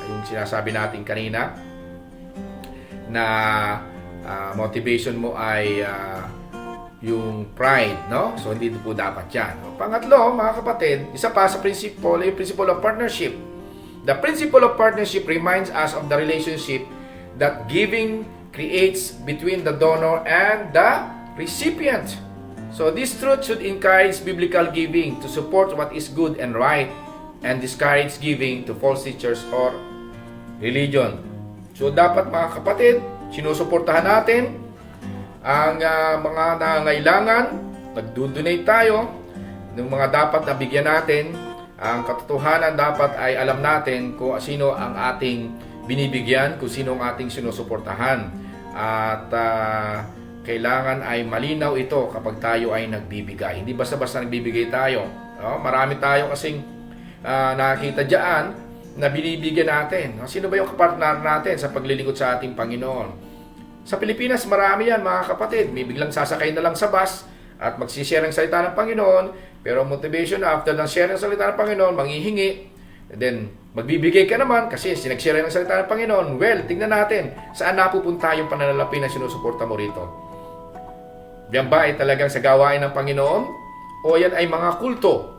yung sinasabi natin kanina na motivation mo ay yung pride, no? So, hindi po dapat yan. Pangatlo, mga kapatid, isa pa sa principle, yung principle of partnership. The principle of partnership reminds us of the relationship that giving creates between the donor and the recipient. So this truth should encourage biblical giving to support what is good and right and discourage giving to false teachers or religion. So dapat mga kapatid, sinusuportahan natin ang mga nangangailangan, nagdo-donate tayo ng mga dapat na bigyan natin. Ang katotohanan dapat ay alam natin kung sino ang ating binibigyan, kung sino ang ating sinusuportahan. At kailangan ay malinaw ito kapag tayo ay nagbibigay. Hindi basta-basta nagbibigay tayo. Marami tayo kasing nakakita dyan na binibigyan natin. Sino ba yung kapartner natin sa paglilingkod sa ating Panginoon? Sa Pilipinas, marami yan mga kapatid. May biglang sasakay na lang sa bus at magsishare ng salita ng Panginoon. Pero motivation after ng share ng salita ng Panginoon, manghihingi. And then, magbibigay ka naman kasi sinag-share ng salita ng Panginoon. Well, tingnan natin saan napupunta yung pananalapi na sinusuporta mo rito. Yan ba ay talagang sa gawain ng Panginoon? O yan ay mga kulto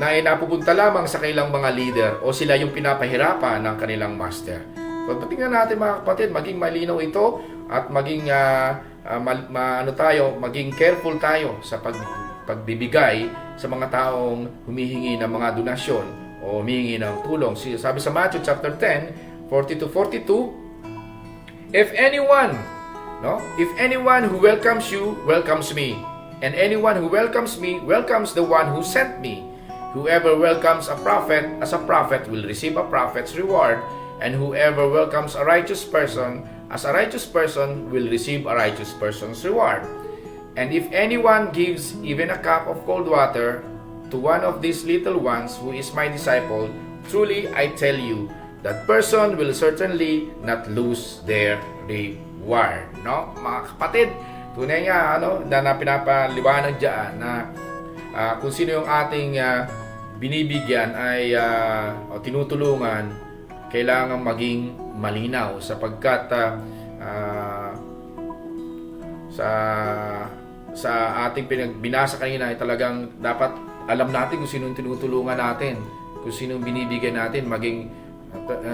na ay napupunta lamang sa kanilang mga leader o sila yung pinapahirapan ng kanilang master? So, tingnan natin mga kapatid, maging malinaw ito at maging maging careful tayo sa pagbibigay sa mga taong humihingi ng mga donasyon o humihingi ng tulong. Sabi sa Matthew chapter 10, 40-42, if anyone who welcomes you, welcomes me. And anyone who welcomes me, welcomes the one who sent me. Whoever welcomes a prophet as a prophet will receive a prophet's reward. And whoever welcomes a righteous person as a righteous person will receive a righteous person's reward. And if anyone gives even a cup of cold water to one of these little ones who is my disciple, truly I tell you, that person will certainly not lose their reward. No? Mga kapatid, tunay nga na pinapaliwanag dyan na kung sino yung ating binibigyan ay o tinutulungan, kailangan maging malinaw sapagkat sa ating binasa kanina ay talagang dapat alam natin kung sino tinutulungan natin, kung sino binibigyan natin, maging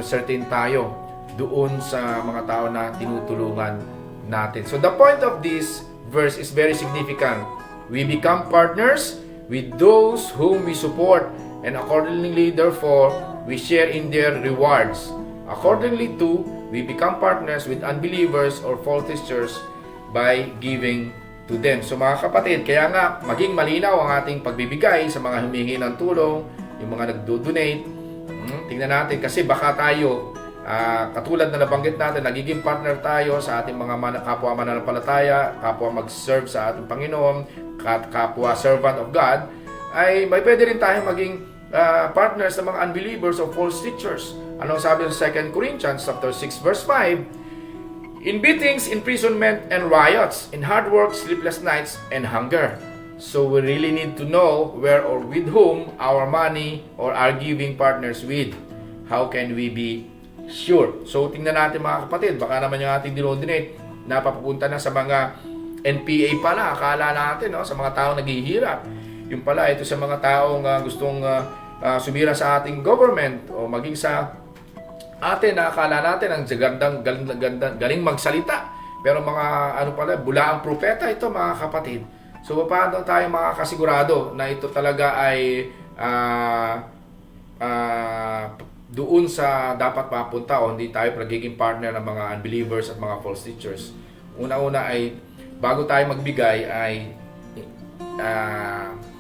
certain tayo doon sa mga tao na tinutulungan natin. So the point of this verse is very significant. We become partners with those whom we support, and accordingly therefore we share in their rewards. Accordingly too, we become partners with unbelievers or false teachers by giving to them. So mga kapatid, kaya nga maging malinaw ang ating pagbibigay sa mga humihingi ng tulong, yung mga nagdo-donate. Tingnan natin kasi baka tayo katulad na nabanggit natin, nagiging partner tayo sa ating mga kapwa mananampalataya, kapwa mag-serve sa ating Panginoon, kapwa servant of God, ay may pwede rin tayong maging partners sa mga unbelievers or false teachers. Anong sabi sa 2 Corinthians chapter 6 verse 5? In beatings, imprisonment, and riots, in hard work, sleepless nights, and hunger. So we really need to know where or with whom our money or our giving partners with. How can we be sure? So tingnan natin mga kapatid, baka naman yung ating dinodonate napapunta na sa mga NPA pala, akala natin sa mga taong naghihirap. Yung pala ito sa mga taong gustong sumira sa ating government o maging sa atin na akala natin ang galing magsalita. Pero mga bulaang propeta ito mga kapatid. So paano tayo makakasigurado na ito talaga ay doon sa dapat mapunta o hindi tayo pagiging partner ng mga unbelievers at mga false teachers? Una-una ay bago tayo magbigay ay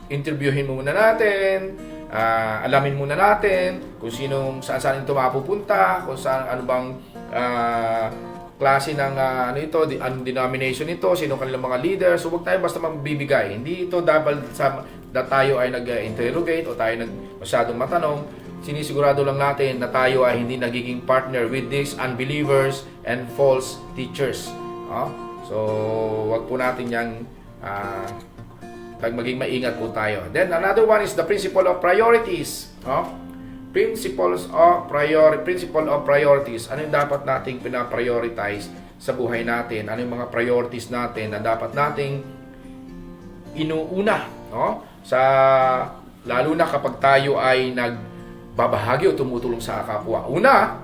interviewin muna natin, alamin muna natin kung saan ito mapupunta, kung saan bang klase ng anong denomination ito, sino kanilang mga leaders. So huwag tayo basta magbibigay. Hindi ito dapat tayo ay nag-interrogate o tayo masyadong matanong. Sinisigurado lang natin na tayo ay hindi nagiging partner with these unbelievers and false teachers. So wag po natin yang maging maingat po tayo. Then another one is the principle of priorities. Principle of priorities. Ano yung dapat nating pina-prioritize sa buhay natin? Ano yung mga priorities natin na dapat nating inuuna? Lalo na kapag tayo ay nagbabahagi o tumutulong sa kapwa. Una,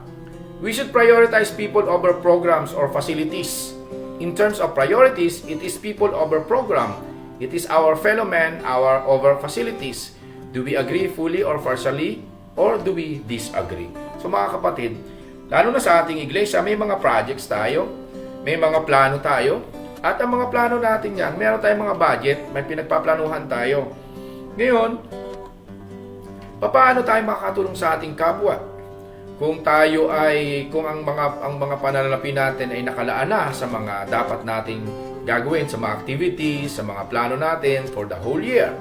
We should prioritize people over programs or facilities. In terms of priorities, it is people over program. It is our fellow men over facilities. Do we agree fully or partially? Or do we disagree? So mga kapatid, lalo na sa ating iglesia, may mga projects tayo, may mga plano tayo, at ang mga plano natin yan, meron tayong mga budget, may pinagpaplanuhan tayo. Ngayon, paano tayo makakatulong sa ating kapwa? Kung ang mga pananalapi natin ay nakalaan na sa mga dapat nating gagawin, sa mga activities, sa mga plano natin for the whole year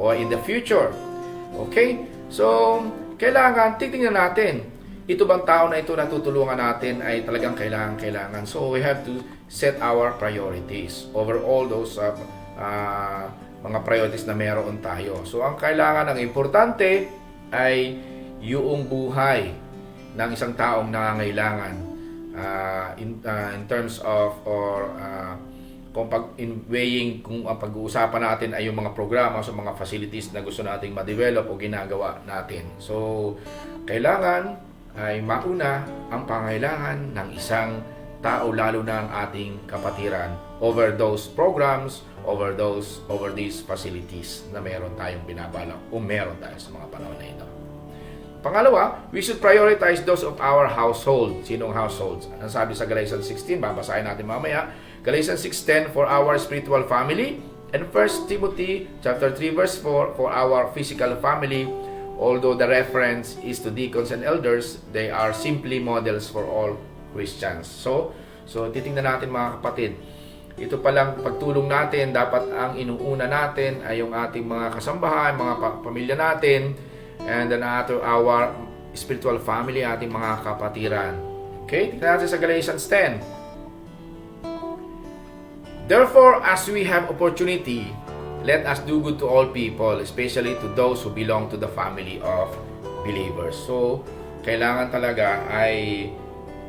or in the future. Okay? So, kailangan titingnan natin, ito bang tao na ito na tutulungan natin ay talagang kailangan. So, we have to set our priorities over all those mga priorities na meron tayo. So, ang kailangan, ang importante ay yung buhay ng isang taong nangangailangan in terms of kung ang pag-uusapan natin ay yung mga programa o mga facilities na gusto nating ma-develop o ginagawa natin. So, kailangan ay mauna ang pangailangan ng isang tao, lalo na ang ating kapatiran, over those programs, over these facilities na meron tayong binabalak o meron tayo sa mga panahon na ito. Pangalawa, we should prioritize those of our household. Sinong households? Ang sabi sa Galatians 16, babasahin natin mamaya. Galatians 6:10 for our spiritual family, and 1 Timothy chapter 3 verse 4 for our physical family. Although the reference is to deacons and elders, they are simply models for all Christians. So titingnan natin mga kapatid. Ito palang pagtulong natin, dapat ang inuuna natin ay yung ating mga kasambahan, mga pamilya natin, and then our spiritual family, ating mga kapatiran. Okay? Tingnan natin sa Galatians 10. Therefore, as we have opportunity, let us do good to all people, especially to those who belong to the family of believers. So, kailangan talaga ay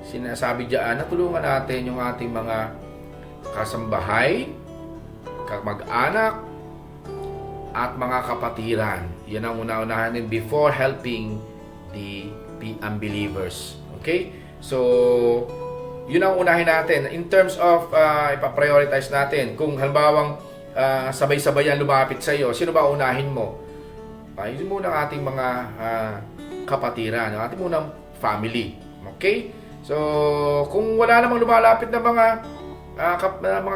sinasabi diyan na tulungan natin yung ating mga kasambahay, kamag-anak, at mga kapatiran. Yan ang una-unahan din before helping the unbelievers. Okay? So, yun ang unahin natin. In terms of ipaprioritize natin, kung halimbawang sabay-sabayan lumapit sa iyo, sino ba unahin mo? Yun muna ang ating mga kapatiran, ang ating munang family. Okay? So, kung wala namang lumalapit na mga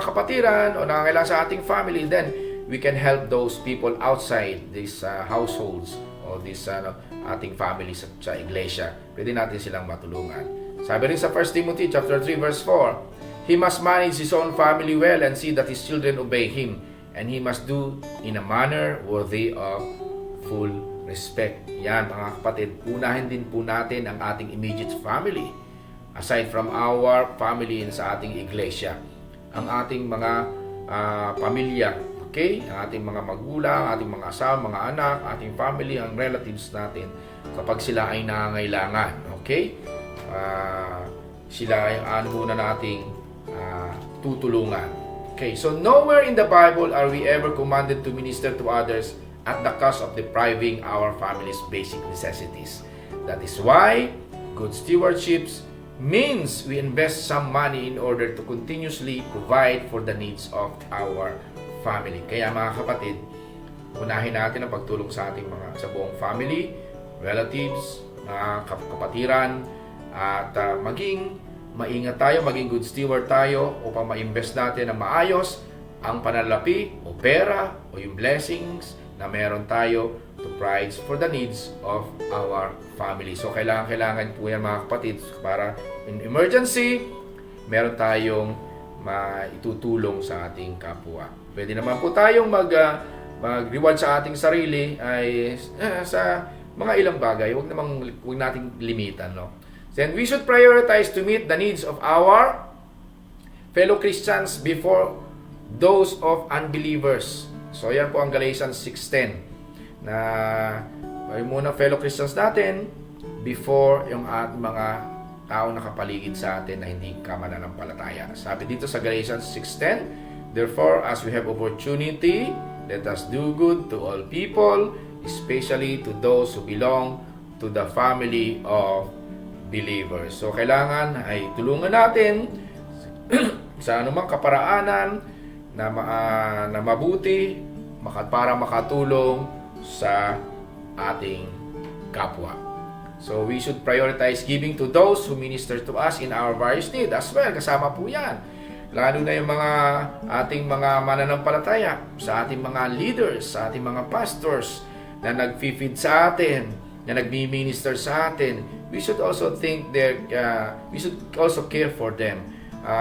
kapatiran o nangangailangan sa ating family, then we can help those people outside these households o these ating families sa iglesia. Pwede natin silang matulungan. Sabi rin sa 1 Timothy chapter 3 verse 4, he must manage his own family well and see that his children obey him, and he must do in a manner worthy of full respect. Yan mga kapatid, unahin din po natin ang ating immediate family aside from our family sa ating iglesia. Ang ating mga pamilya, okay? Ang ating mga magulang, ating mga asawa, mga anak, ating family, ang relatives natin kapag sila ay nangangailangan, okay? Sila ay muna nating tutulungan. Okay, so nowhere in the Bible are we ever commanded to minister to others at the cost of depriving our family's basic necessities. That is why good stewardship means we invest some money in order to continuously provide for the needs of our family. Kaya mga kapatid, unahin natin ang pagtulong sa ating sa buong family, relatives, mga kapatiran, at maging maingat tayo, maging good steward tayo upang ma-invest natin ng maayos ang panalapi o pera o yung blessings na meron tayo to provide for the needs of our family. So kailangan po yan mga kapatid para in emergency, meron tayong maitutulong sa ating kapwa. Pwede naman po tayong mag-reward sa ating sarili ay sa mga ilang bagay. Huwag nating limitan, no? Then we should prioritize to meet the needs of our fellow Christians before those of unbelievers. So yan po ang Galatians 6:10 na ay muna fellow Christians natin before yung mga tao nakapaligid sa atin na hindi ka mananampalataya. Sabi dito sa Galatians 6:10, therefore as we have opportunity, let us do good to all people, especially to those who belong to the family of believers. So kailangan ay tulungan natin sa anumang kaparaanan na mabuti para makatulong sa ating kapwa. So we should prioritize giving to those who minister to us in our various needs as well. Kasama po yan. Lalo na yung mga ating mga mananampalataya, sa ating mga leaders, sa ating mga pastors na nag-feed sa atin, na nagmi-minister sa atin. We should also we should also care for them.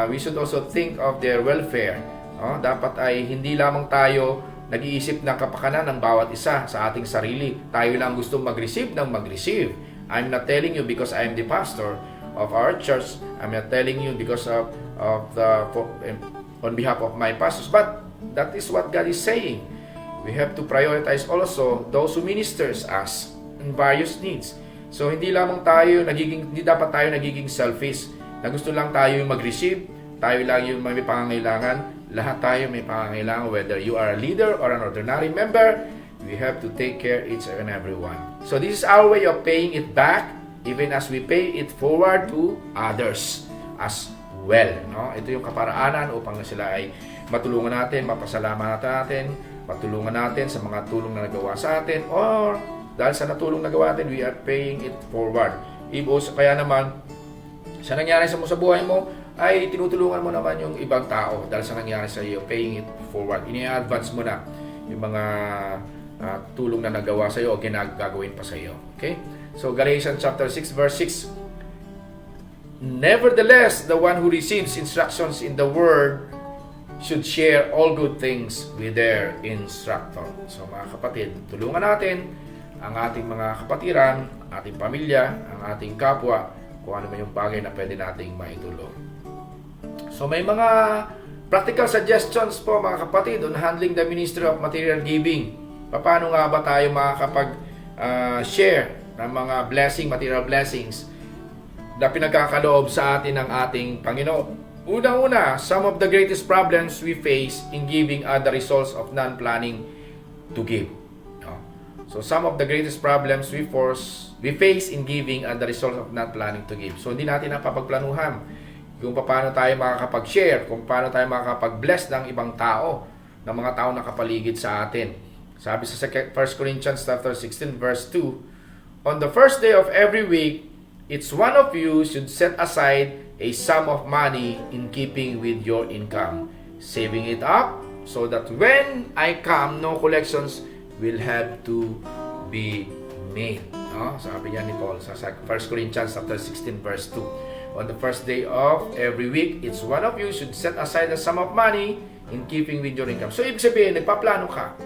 We should also think of their welfare. Dapat ay hindi lamang tayo nag-iisip ng kapakanan ng bawat isa sa ating sarili. Tayo lang gusto mag-receive ng mag-receive. I'm not telling you because I am the pastor of our church. I'm not telling you because on behalf of my pastors. But that is what God is saying. We have to prioritize also those who ministers us in various needs. So hindi dapat tayo nagiging selfish. Na gusto lang tayo yung mag-receive, tayo lang yung may pangangailangan. Lahat tayo may pangangailangan, whether you are a leader or an ordinary member. We have to take care each and every one. So this is our way of paying it back, even as we pay it forward to others as well. Ito yung kaparaanan upang sila ay matulungan natin, mapasalamatan natin, matulungan natin sa mga tulong na nagawa sa atin, or dahil sa natulong na nagawa natin, we are paying it forward. Kaya naman, sa nangyari sa buhay mo, ay tinutulungan mo naman yung ibang tao dahil sa nangyari sa iyo, paying it forward. Ini-advance mo na yung mga tulong na nagawa sa iyo o ginagagawin pa sa iyo. Okay? So Galatians chapter 6 verse 6. Nevertheless, the one who receives instructions in the word should share all good things with their instructor. So mga kapatid, tulungan natin ang ating mga kapatiran, ating pamilya, ang ating kapwa, kung ano man yung bagay na pwede nating maitulong. So may mga practical suggestions po mga kapatid on handling the ministry of material giving. Paano nga ba tayo makakapag-share ng mga material blessings na pinagkakaloob sa atin ng ating Panginoon? Unang-una, some of the greatest problems we face in giving are the results of non-planning to give. So some of the greatest problems we face in giving are the result of not planning to give. So hindi natin napapagplanuhan kung paano tayo makakapag-share, kung paano tayo makakapag-bless ng ibang tao, ng mga tao na kapaligid sa atin. Sabi sa 1 Corinthians chapter 16 verse 2, on the first day of every week, each one of you should set aside a sum of money in keeping with your income, saving it up so that when I come, no collections will have to be made. Sabi niya ni Paul sa 1 Corinthians chapter 16 verse 2. On the first day of every week, each one of you should set aside a sum of money in keeping with your income. So ibig sabihin, nagpaplano ka.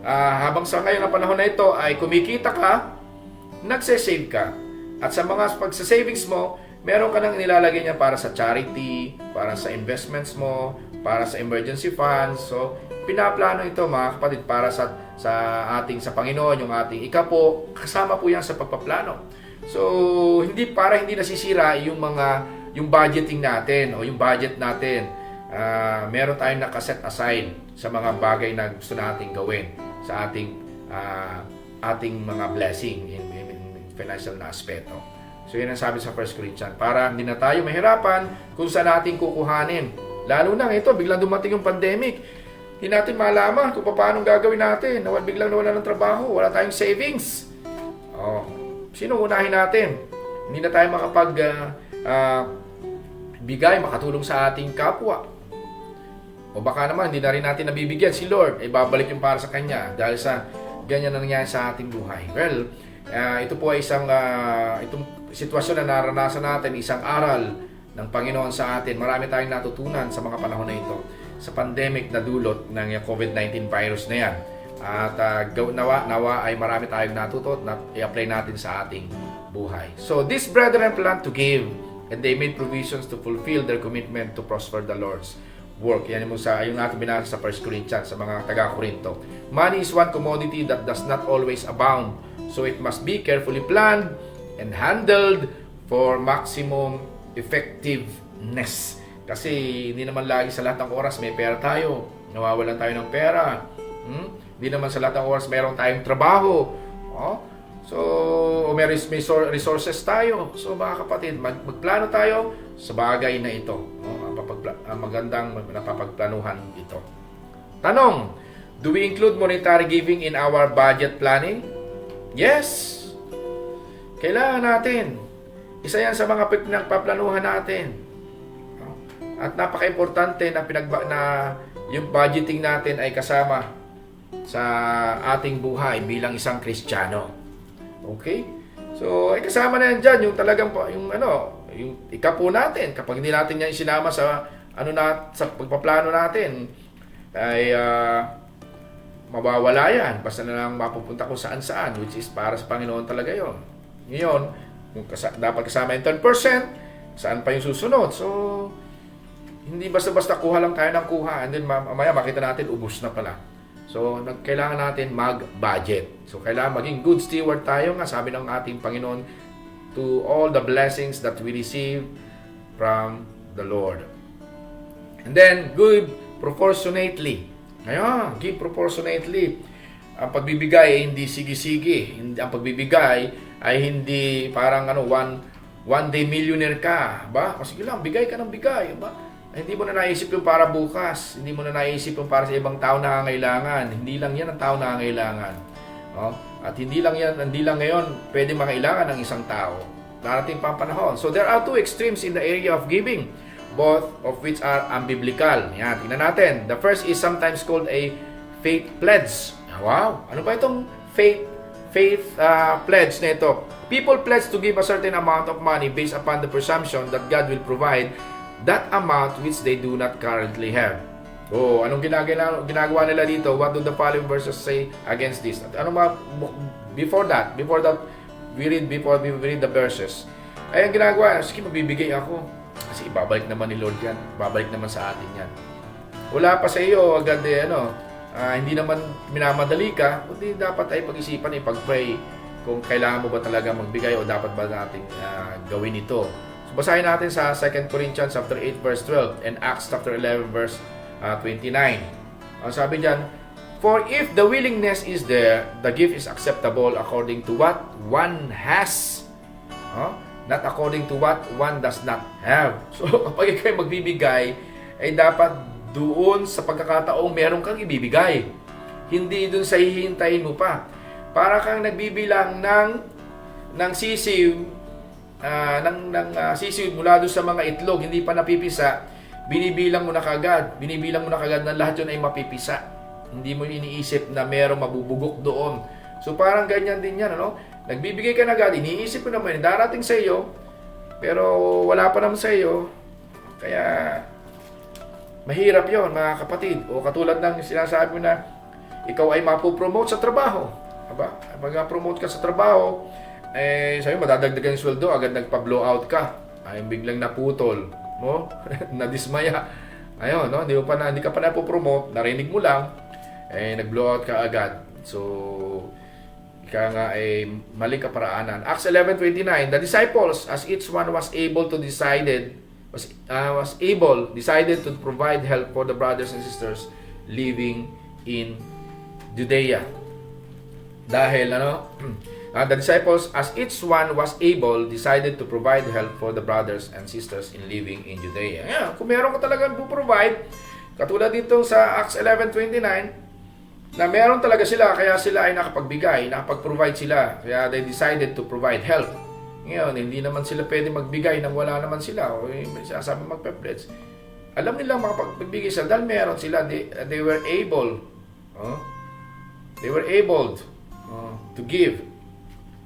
Habang sa ngayon na panahon na ito ay kumikita ka, nagse-save ka. At sa mga pagsa-savings mo, meron ka nang nilalagay niya para sa charity, para sa investments mo, para sa emergency funds. So, pinaplano ito mga kapatid para sa Panginoon, yung ating ikapo, kasama po yan sa pagpaplano. So, hindi nasisira yung budgeting natin o yung budget natin. Meron tayong nakaset aside sa mga bagay na gusto nating gawin sa ating mga blessing in financial na aspeto. So, yun ang sabi sa 1 Corinthians. Para hindi na tayo mahirapan kung saan natin kukuhanin. Lalo na ito, biglang dumating yung pandemic. Hindi natin malaman kung paano gagawin natin. Biglang nawala ng trabaho, wala tayong savings. Sino unahin natin? Hindi na tayo makatulong sa ating kapwa. O baka naman, hindi na rin natin nabibigyan si Lord. Babalik yung para sa Kanya dahil sa ganyan na nangyari sa ating buhay. Well, ito po ay itong sitwasyon na naranasan natin, isang aral ng Panginoon sa atin. Marami tayong natutunan sa mga panahon na ito sa pandemic na dulot ng COVID-19 virus na yan. At nawa ay marami tayong natuto na i-apply natin sa ating buhay. So these brethren plan to give, and they made provisions to fulfill their commitment to prosper the Lord's work. Yan yung ating binasa sa 1 Corinthians sa mga taga-Korinto. Money is one commodity that does not always abound, so it must be carefully planned and handled for maximum effectiveness. Kasi hindi naman lagi sa lahat ng oras may pera tayo. Nawawalan tayo ng pera. Hindi naman sa lahat ng oras mayroon tayong trabaho. So, resources tayo. So, mga kapatid, magplano tayo sa bagay na ito. No? Ang magandang napapagplanuhan ito. Tanong, do we include monetary giving in our budget planning? Yes. Kailangan natin. Isa yan sa mga pinagpaplanuhan natin. No? At napaka-importante na yung budgeting natin ay kasama sa ating buhay bilang isang Kristiyano. Okay? So, ay kasama na yan dyan, yung talagang, yung ikapo natin. Kapag hindi natin yan isinama sa, sa pagpaplano natin, ay mawawala yan. Basta na lang mapupunta kung saan-saan, which is para sa Panginoon talaga yon. Ngayon, dapat kasama yung 10%, saan pa yung susunod? So, hindi basta-basta kuha lang tayo ng kuha, and then mamaya makita natin, ubus na pala. So, kailangan natin mag-budget. So, kailangan maging good steward tayo nga, sabi ng ating Panginoon, to all the blessings that we receive from the Lord. And then, give proportionately. Ngayon, give proportionately. Ang pagbibigay ay hindi sige-sige. Ang pagbibigay ay hindi parang one day millionaire ka. Ba? Sige lang, bigay ka ng bigay. Ba? Hindi mo na naisip yung para bukas. Hindi mo na naisip yung para sa ibang tao na nangangailangan. Hindi lang yan ang tao na nangangailangan. No? At hindi lang ngayon pwede makailangan ng isang tao. Darating pa ang panahon. So there are two extremes in the area of giving, both of which are unbiblical. Yan, tingnan natin. The first is sometimes called a faith pledge. Wow! Ano ba itong faith pledge na ito? People pledge to give a certain amount of money based upon the presumption that God will provide that amount which they do not currently have. Oh, anong ginagawa nila dito? What do the following verses say against this? At before that, we read the verses. Ay, ang ginagawa, sige, magbibigay ako. Kasi ibabalik naman ni Lord yan. Babalik naman sa atin yan. Wala pa sa iyo, agad hindi naman minamadali ka, kundi dapat ay pag-isipan, pag-pray kung kailangan mo ba talaga magbigay o dapat ba natin gawin ito. Basahin natin sa 2 Corinthians chapter 8 verse 12 and Acts chapter 11 verse 29. Ang sabi diyan, for if the willingness is there, the gift is acceptable according to what one has, not according to what one does not have. So kapag ikaw magbibigay, ay dapat doon sa pagkakataong meron kang ibibigay. Hindi doon sa hihintayin mo pa. Para kang nagbibilang ng sisiw, sisiw mula doon sa mga itlog, hindi pa napipisa, binibilang mo na kagad na lahat yun ay mapipisa. Hindi mo iniisip na merong mabubugok doon. So parang ganyan din yan, nagbibigay ka na agad, iniisip mo naman, darating sa iyo, pero wala pa naman sa iyo, kaya mahirap yon, mga kapatid. O katulad ng sinasabi mo na ikaw ay mapopromote sa trabaho. Aba, pag promote ka sa trabaho, sabi mo, madadagdagan yung sweldo, agad nagpa-blowout ka. Ay, biglang naputol. No? Nadismaya. Ayun, no? Hindi ka pa napopromote, narinig mo lang, nag-blowout ka agad. So, ika nga mali ka paraanan. Acts 11:29, the disciples, as each one was able decided to provide help for the brothers and sisters living in Judea. Dahil the disciples, as each one was able, decided to provide help for the brothers and sisters in living in Judea. Ngayon, kung meron ka talagang provide, katulad dito sa Acts 11:29, na meron talaga sila, kaya sila ay nakapag-provide sila, kaya they decided to provide help. Ngayon, hindi naman sila pwede magbigay nang wala naman sila, o sabi magpe-pledge. Alam nila makapagbigay sila dahil meron sila, they were able to give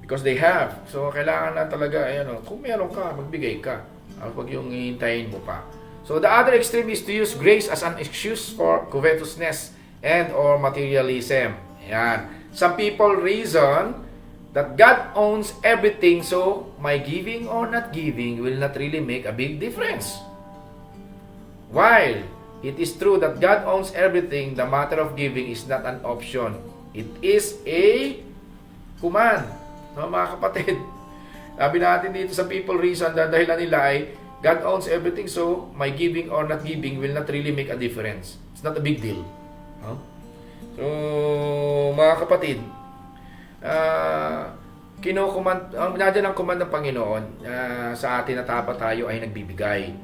because they have. So kailangan na talaga kung meron ka, magbigay ka. Huwag yung hihintayin mo pa. So the other extreme is to use grace as an excuse for covetousness and or materialism. Ayan. Some people reason that God owns everything, so my giving or not giving will not really make a big difference. While it is true that God owns everything, the matter of giving is not an option. It is a command. Mga kapatid, sabi natin dito sa people reason, dahilan nila ay God owns everything, so my giving or not giving will not really make a difference. It's not a big deal. So, mga kapatid, ang nandiyan ang command ng Panginoon sa atin na dapat tayo ay nagbibigay.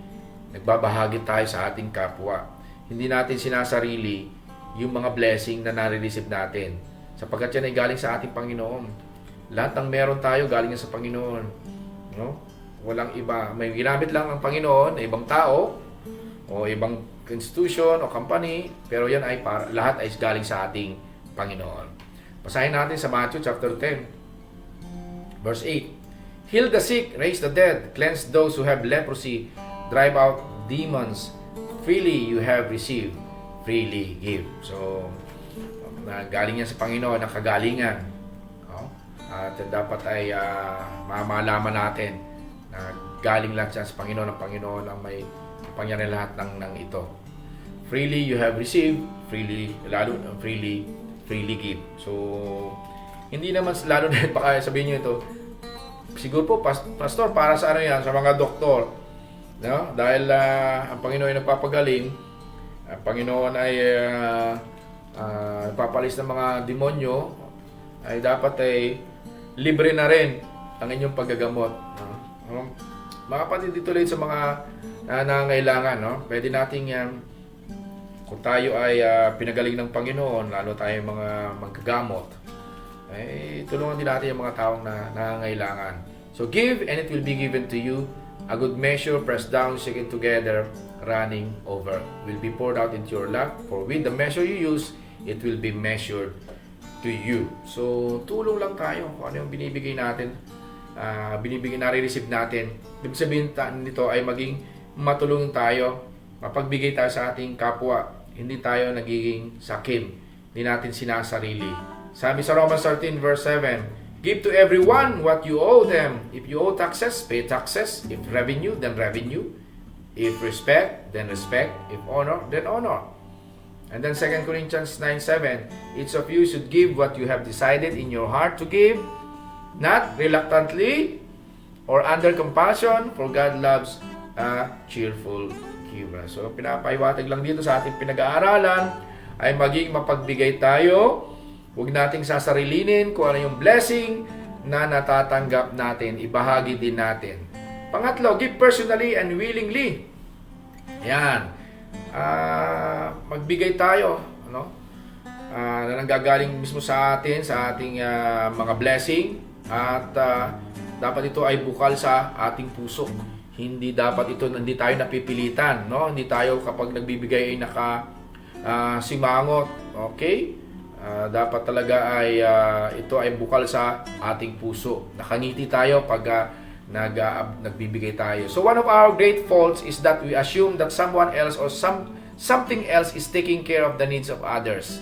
Nagbabahagi tayo sa ating kapwa. Hindi natin sinasarili yung mga blessing na nare-receive natin. Sapagkat yan ay galing sa ating Panginoon. Lahat ng meron tayo galing yan sa Panginoon. No? Walang iba. May ginamit lang ang Panginoon, ibang tao, o ibang institution o company, pero yan ay lahat ay galing sa ating Panginoon. Basahin natin sa Matthew chapter 10. Verse 8, heal the sick, raise the dead, cleanse those who have leprosy, drive out demons. Freely you have received, freely give. So, galing yan sa Panginoon, ang kagalingan. At dapat ay mamalaman natin na galing lang siya sa Panginoon. Ang Panginoon ang may pangyari lahat ng ito. Freely you have received, freely give. So, hindi naman lalo na baka sabihin niyo ito, siguro po pastor para sa ano yan, sa mga doktor, no? Dahil ang Panginoon ay nagpapagaling, ang Panginoon ay nagpapalis ng mga demonyo, ay dapat ay libre na rin ang inyong paggagamot, no? Mga kapatid, dito ulit sa mga nangangailangan, no? Pwede nating kung tayo ay pinagaling ng Panginoon, lalo tayo mga maggagamot, ay tulungan din natin yung mga taong nangangailangan. So give and it will be given to you. A good measure, pressed down, shaken together, running over, will be poured out into your lap. For with the measure you use, it will be measured to you. So tulong lang tayo kung ano yung binibigay natin, nare-receive natin. Ibig sabihin nito ay maging matulong tayo, mapagbigay tayo sa ating kapwa. Hindi tayo nagiging sakim, hindi natin sinasarili. Sabi sa Romans 13 verse 7, give to everyone what you owe them. If you owe taxes, pay taxes. If revenue, then revenue. If respect, then respect. If honor, then honor. And then 2 Corinthians 9:7, each of you should give what you have decided in your heart to give, not reluctantly or under compulsion, for God loves a cheerful giver. So pinapahiwatig lang dito sa ating pinag-aaralan ay maging mapagbigay tayo. Huwag nating sasarilinin kung ano yung blessing na natatanggap natin. Ibahagi din natin. Pangatlo, give personally and willingly. Yan. Magbigay tayo, no? Na nanggagaling mismo sa atin, sa ating mga blessing. At dapat ito ay bukal sa ating puso. Hindi hindi tayo napipilitan, no? Hindi tayo kapag nagbibigay ay simangot. Okay? Dapat talaga ay ito ay bukal sa ating puso. Nakangiti tayo pag nagbibigay tayo. So one of our great faults is that we assume that someone else or something else is taking care of the needs of others.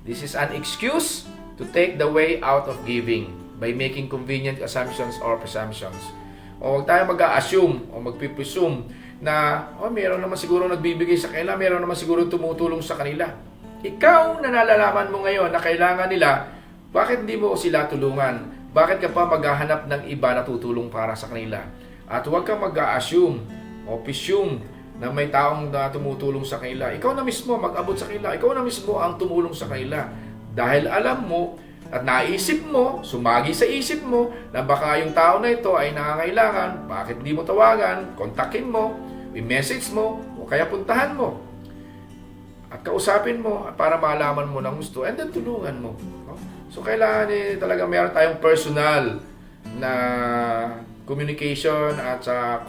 This is an excuse to take the way out of giving by making convenient assumptions or presumptions. O huwag tayo mag-assume o magpipresume na meron naman siguro nagbibigay sa kanila, meron naman siguro tumutulong sa kanila. Ikaw na nalalaman mo ngayon na kailangan nila, bakit hindi mo sila tulungan? Bakit ka pa maghahanap ng iba na tutulong para sa kanila? At huwag kang mag-assume o presume na may taong tumutulong sa kanila. Ikaw na mismo mag-abot sa kanila. Ikaw na mismo ang tumulong sa kanila. Dahil alam mo at naisip mo, sumagi sa isip mo na baka yung tao na ito ay nangangailangan, bakit hindi mo tawagan, kontakin mo, i-message mo, o kaya puntahan mo. At kausapin mo para malaman mo ng gusto and then tulungan mo. So kailangan talaga meron tayong personal na communication at sa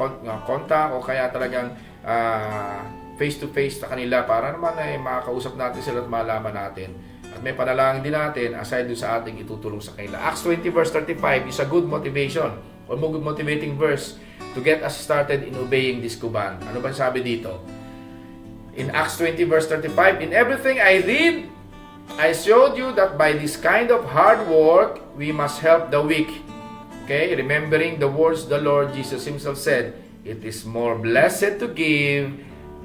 contact o kaya talagang face to face sa kanila para naman ay makakausap natin sila at malaman natin. At may panalangin din natin aside dun sa ating itutulong sa kanila. Acts 20 verse 35 is a good motivation or good motivating verse to get us started in obeying this command. Ano ba sabi dito? In Acts 20 verse 35, in everything I did, I showed you that by this kind of hard work, we must help the weak. Okay? Remembering the words the Lord Jesus Himself said, it is more blessed to give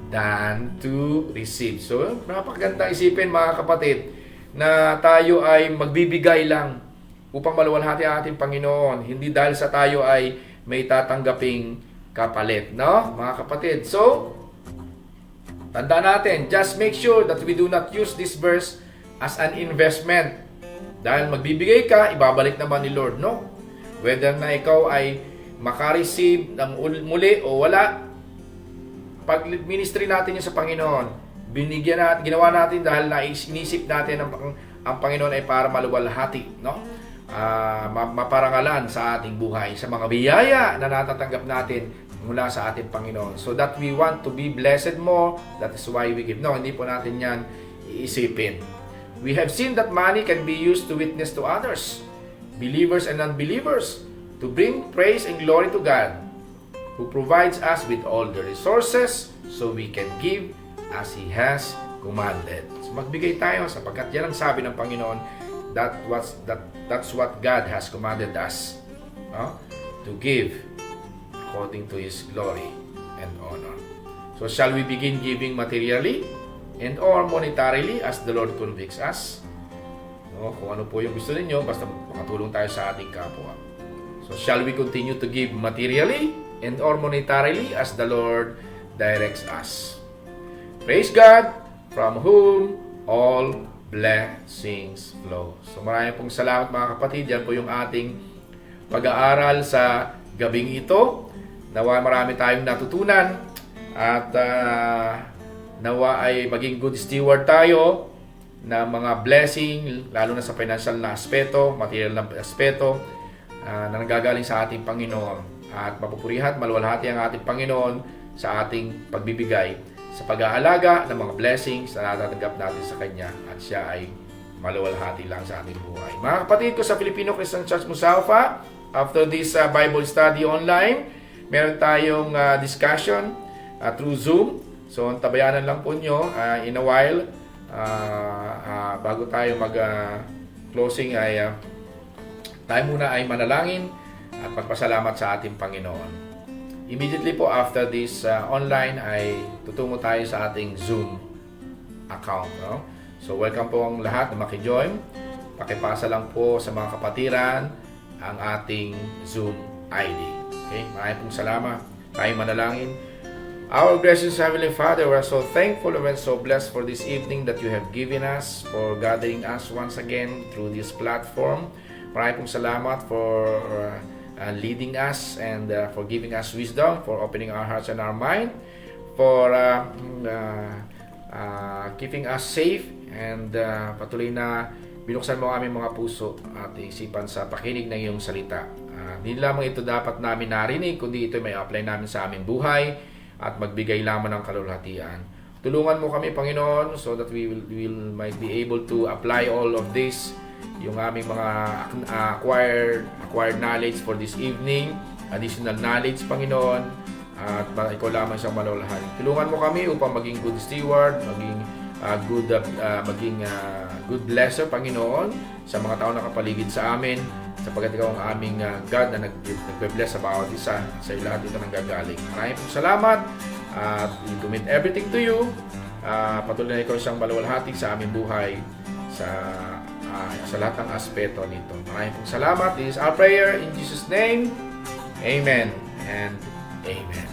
than to receive. So, napakaganda isipin mga kapatid, na tayo ay magbibigay lang upang maluwalhati ang ating Panginoon. Hindi dahil sa tayo ay may tatanggaping kapalit. No? Mga kapatid. So, tanda natin, just make sure that we do not use this verse as an investment. Dahil magbibigay ka, ibabalik naman ni Lord. No. Whether na ikaw ay makareceive ng muli o wala, pag ministry natin yun sa Panginoon, binigyan natin, ginawa natin dahil inisip natin ang Panginoon ay para maluwalhati, no? Maparangalan sa ating buhay, sa mga biyaya na natatanggap natin mula sa ating Panginoon. So that we want to be blessed more, that is why we give. No, hindi po natin yan iisipin. We have seen that money can be used to witness to others, believers and unbelievers, to bring praise and glory to God, who provides us with all the resources so we can give as He has commanded. So magbigay tayo sapagkat yan ang sabi ng Panginoon, that's what God has commanded us, to give according to His glory and honor. So shall we begin giving materially and or monetarily as the Lord convicts us? No, kung ano po yung gusto ninyo, basta makatulong tayo sa ating kapwa. So shall we continue to give materially and or monetarily as the Lord directs us? Praise God, from whom all blessings flow. So maraming pong salamat mga kapatid. Yan po yung ating pag-aaral sa gabing ito. Nawa marami tayong natutunan at nawa ay maging good steward tayo na mga blessing, lalo na sa financial na aspeto, material na aspeto, na nanggagaling sa ating Panginoon. At mapupurihan, maluwalhati ang ating Panginoon sa ating pagbibigay sa pag-aalaga ng mga blessings na natatanggap natin sa Kanya, at siya ay maluwalhati lang sa ating buhay. Mga kapatid ko sa Filipino Christian Church Musafa, after this Bible study online, meron tayong discussion through Zoom. So, tabayanan lang po nyo in a while. Bago tayo mag-closing ay tayo muna ay manalangin at magpasalamat sa ating Panginoon. Immediately po after this online ay tutungo tayo sa ating Zoom account. No? So welcome po ang lahat na maki-join. Pakipasa lang po sa mga kapatiran ang ating Zoom ID. Okay? Maraming pong salamat. Tayo manalangin. Our gracious Heavenly Father, we are so thankful and we're so blessed for this evening that you have given us, for gathering us once again through this platform. Maraming pong salamat for leading us and for giving us wisdom, for opening our hearts and our mind, for keeping us safe, and patuloy na binuksan mo aming mga puso at isipan sa pakinig ng iyong salita. Hindi lamang ito dapat namin narinig, kundi ito may apply namin sa aming buhay at magbigay lamang ng kalulhatian. Tulungan mo kami, Panginoon, so that we might be able to apply all of this, yung aming mga acquired knowledge for this evening, additional knowledge, Panginoon, at ikaw lamang siyang malawalahan. Tulungan mo kami upang maging good steward, maging good blesser, Panginoon, sa mga tao na kapaligid sa amin, sapagkat ikaw ang aming God na nagbe-bless sa bawat isa. Sa iyo lahat ito nanggagaling. Maraming pong salamat at we commit everything to you. Patuloy na ikaw siyang malawalhati sa aming buhay sa lahat ng aspeto nito. Maraming pong salamat. This is our prayer in Jesus' name. Amen and Amen.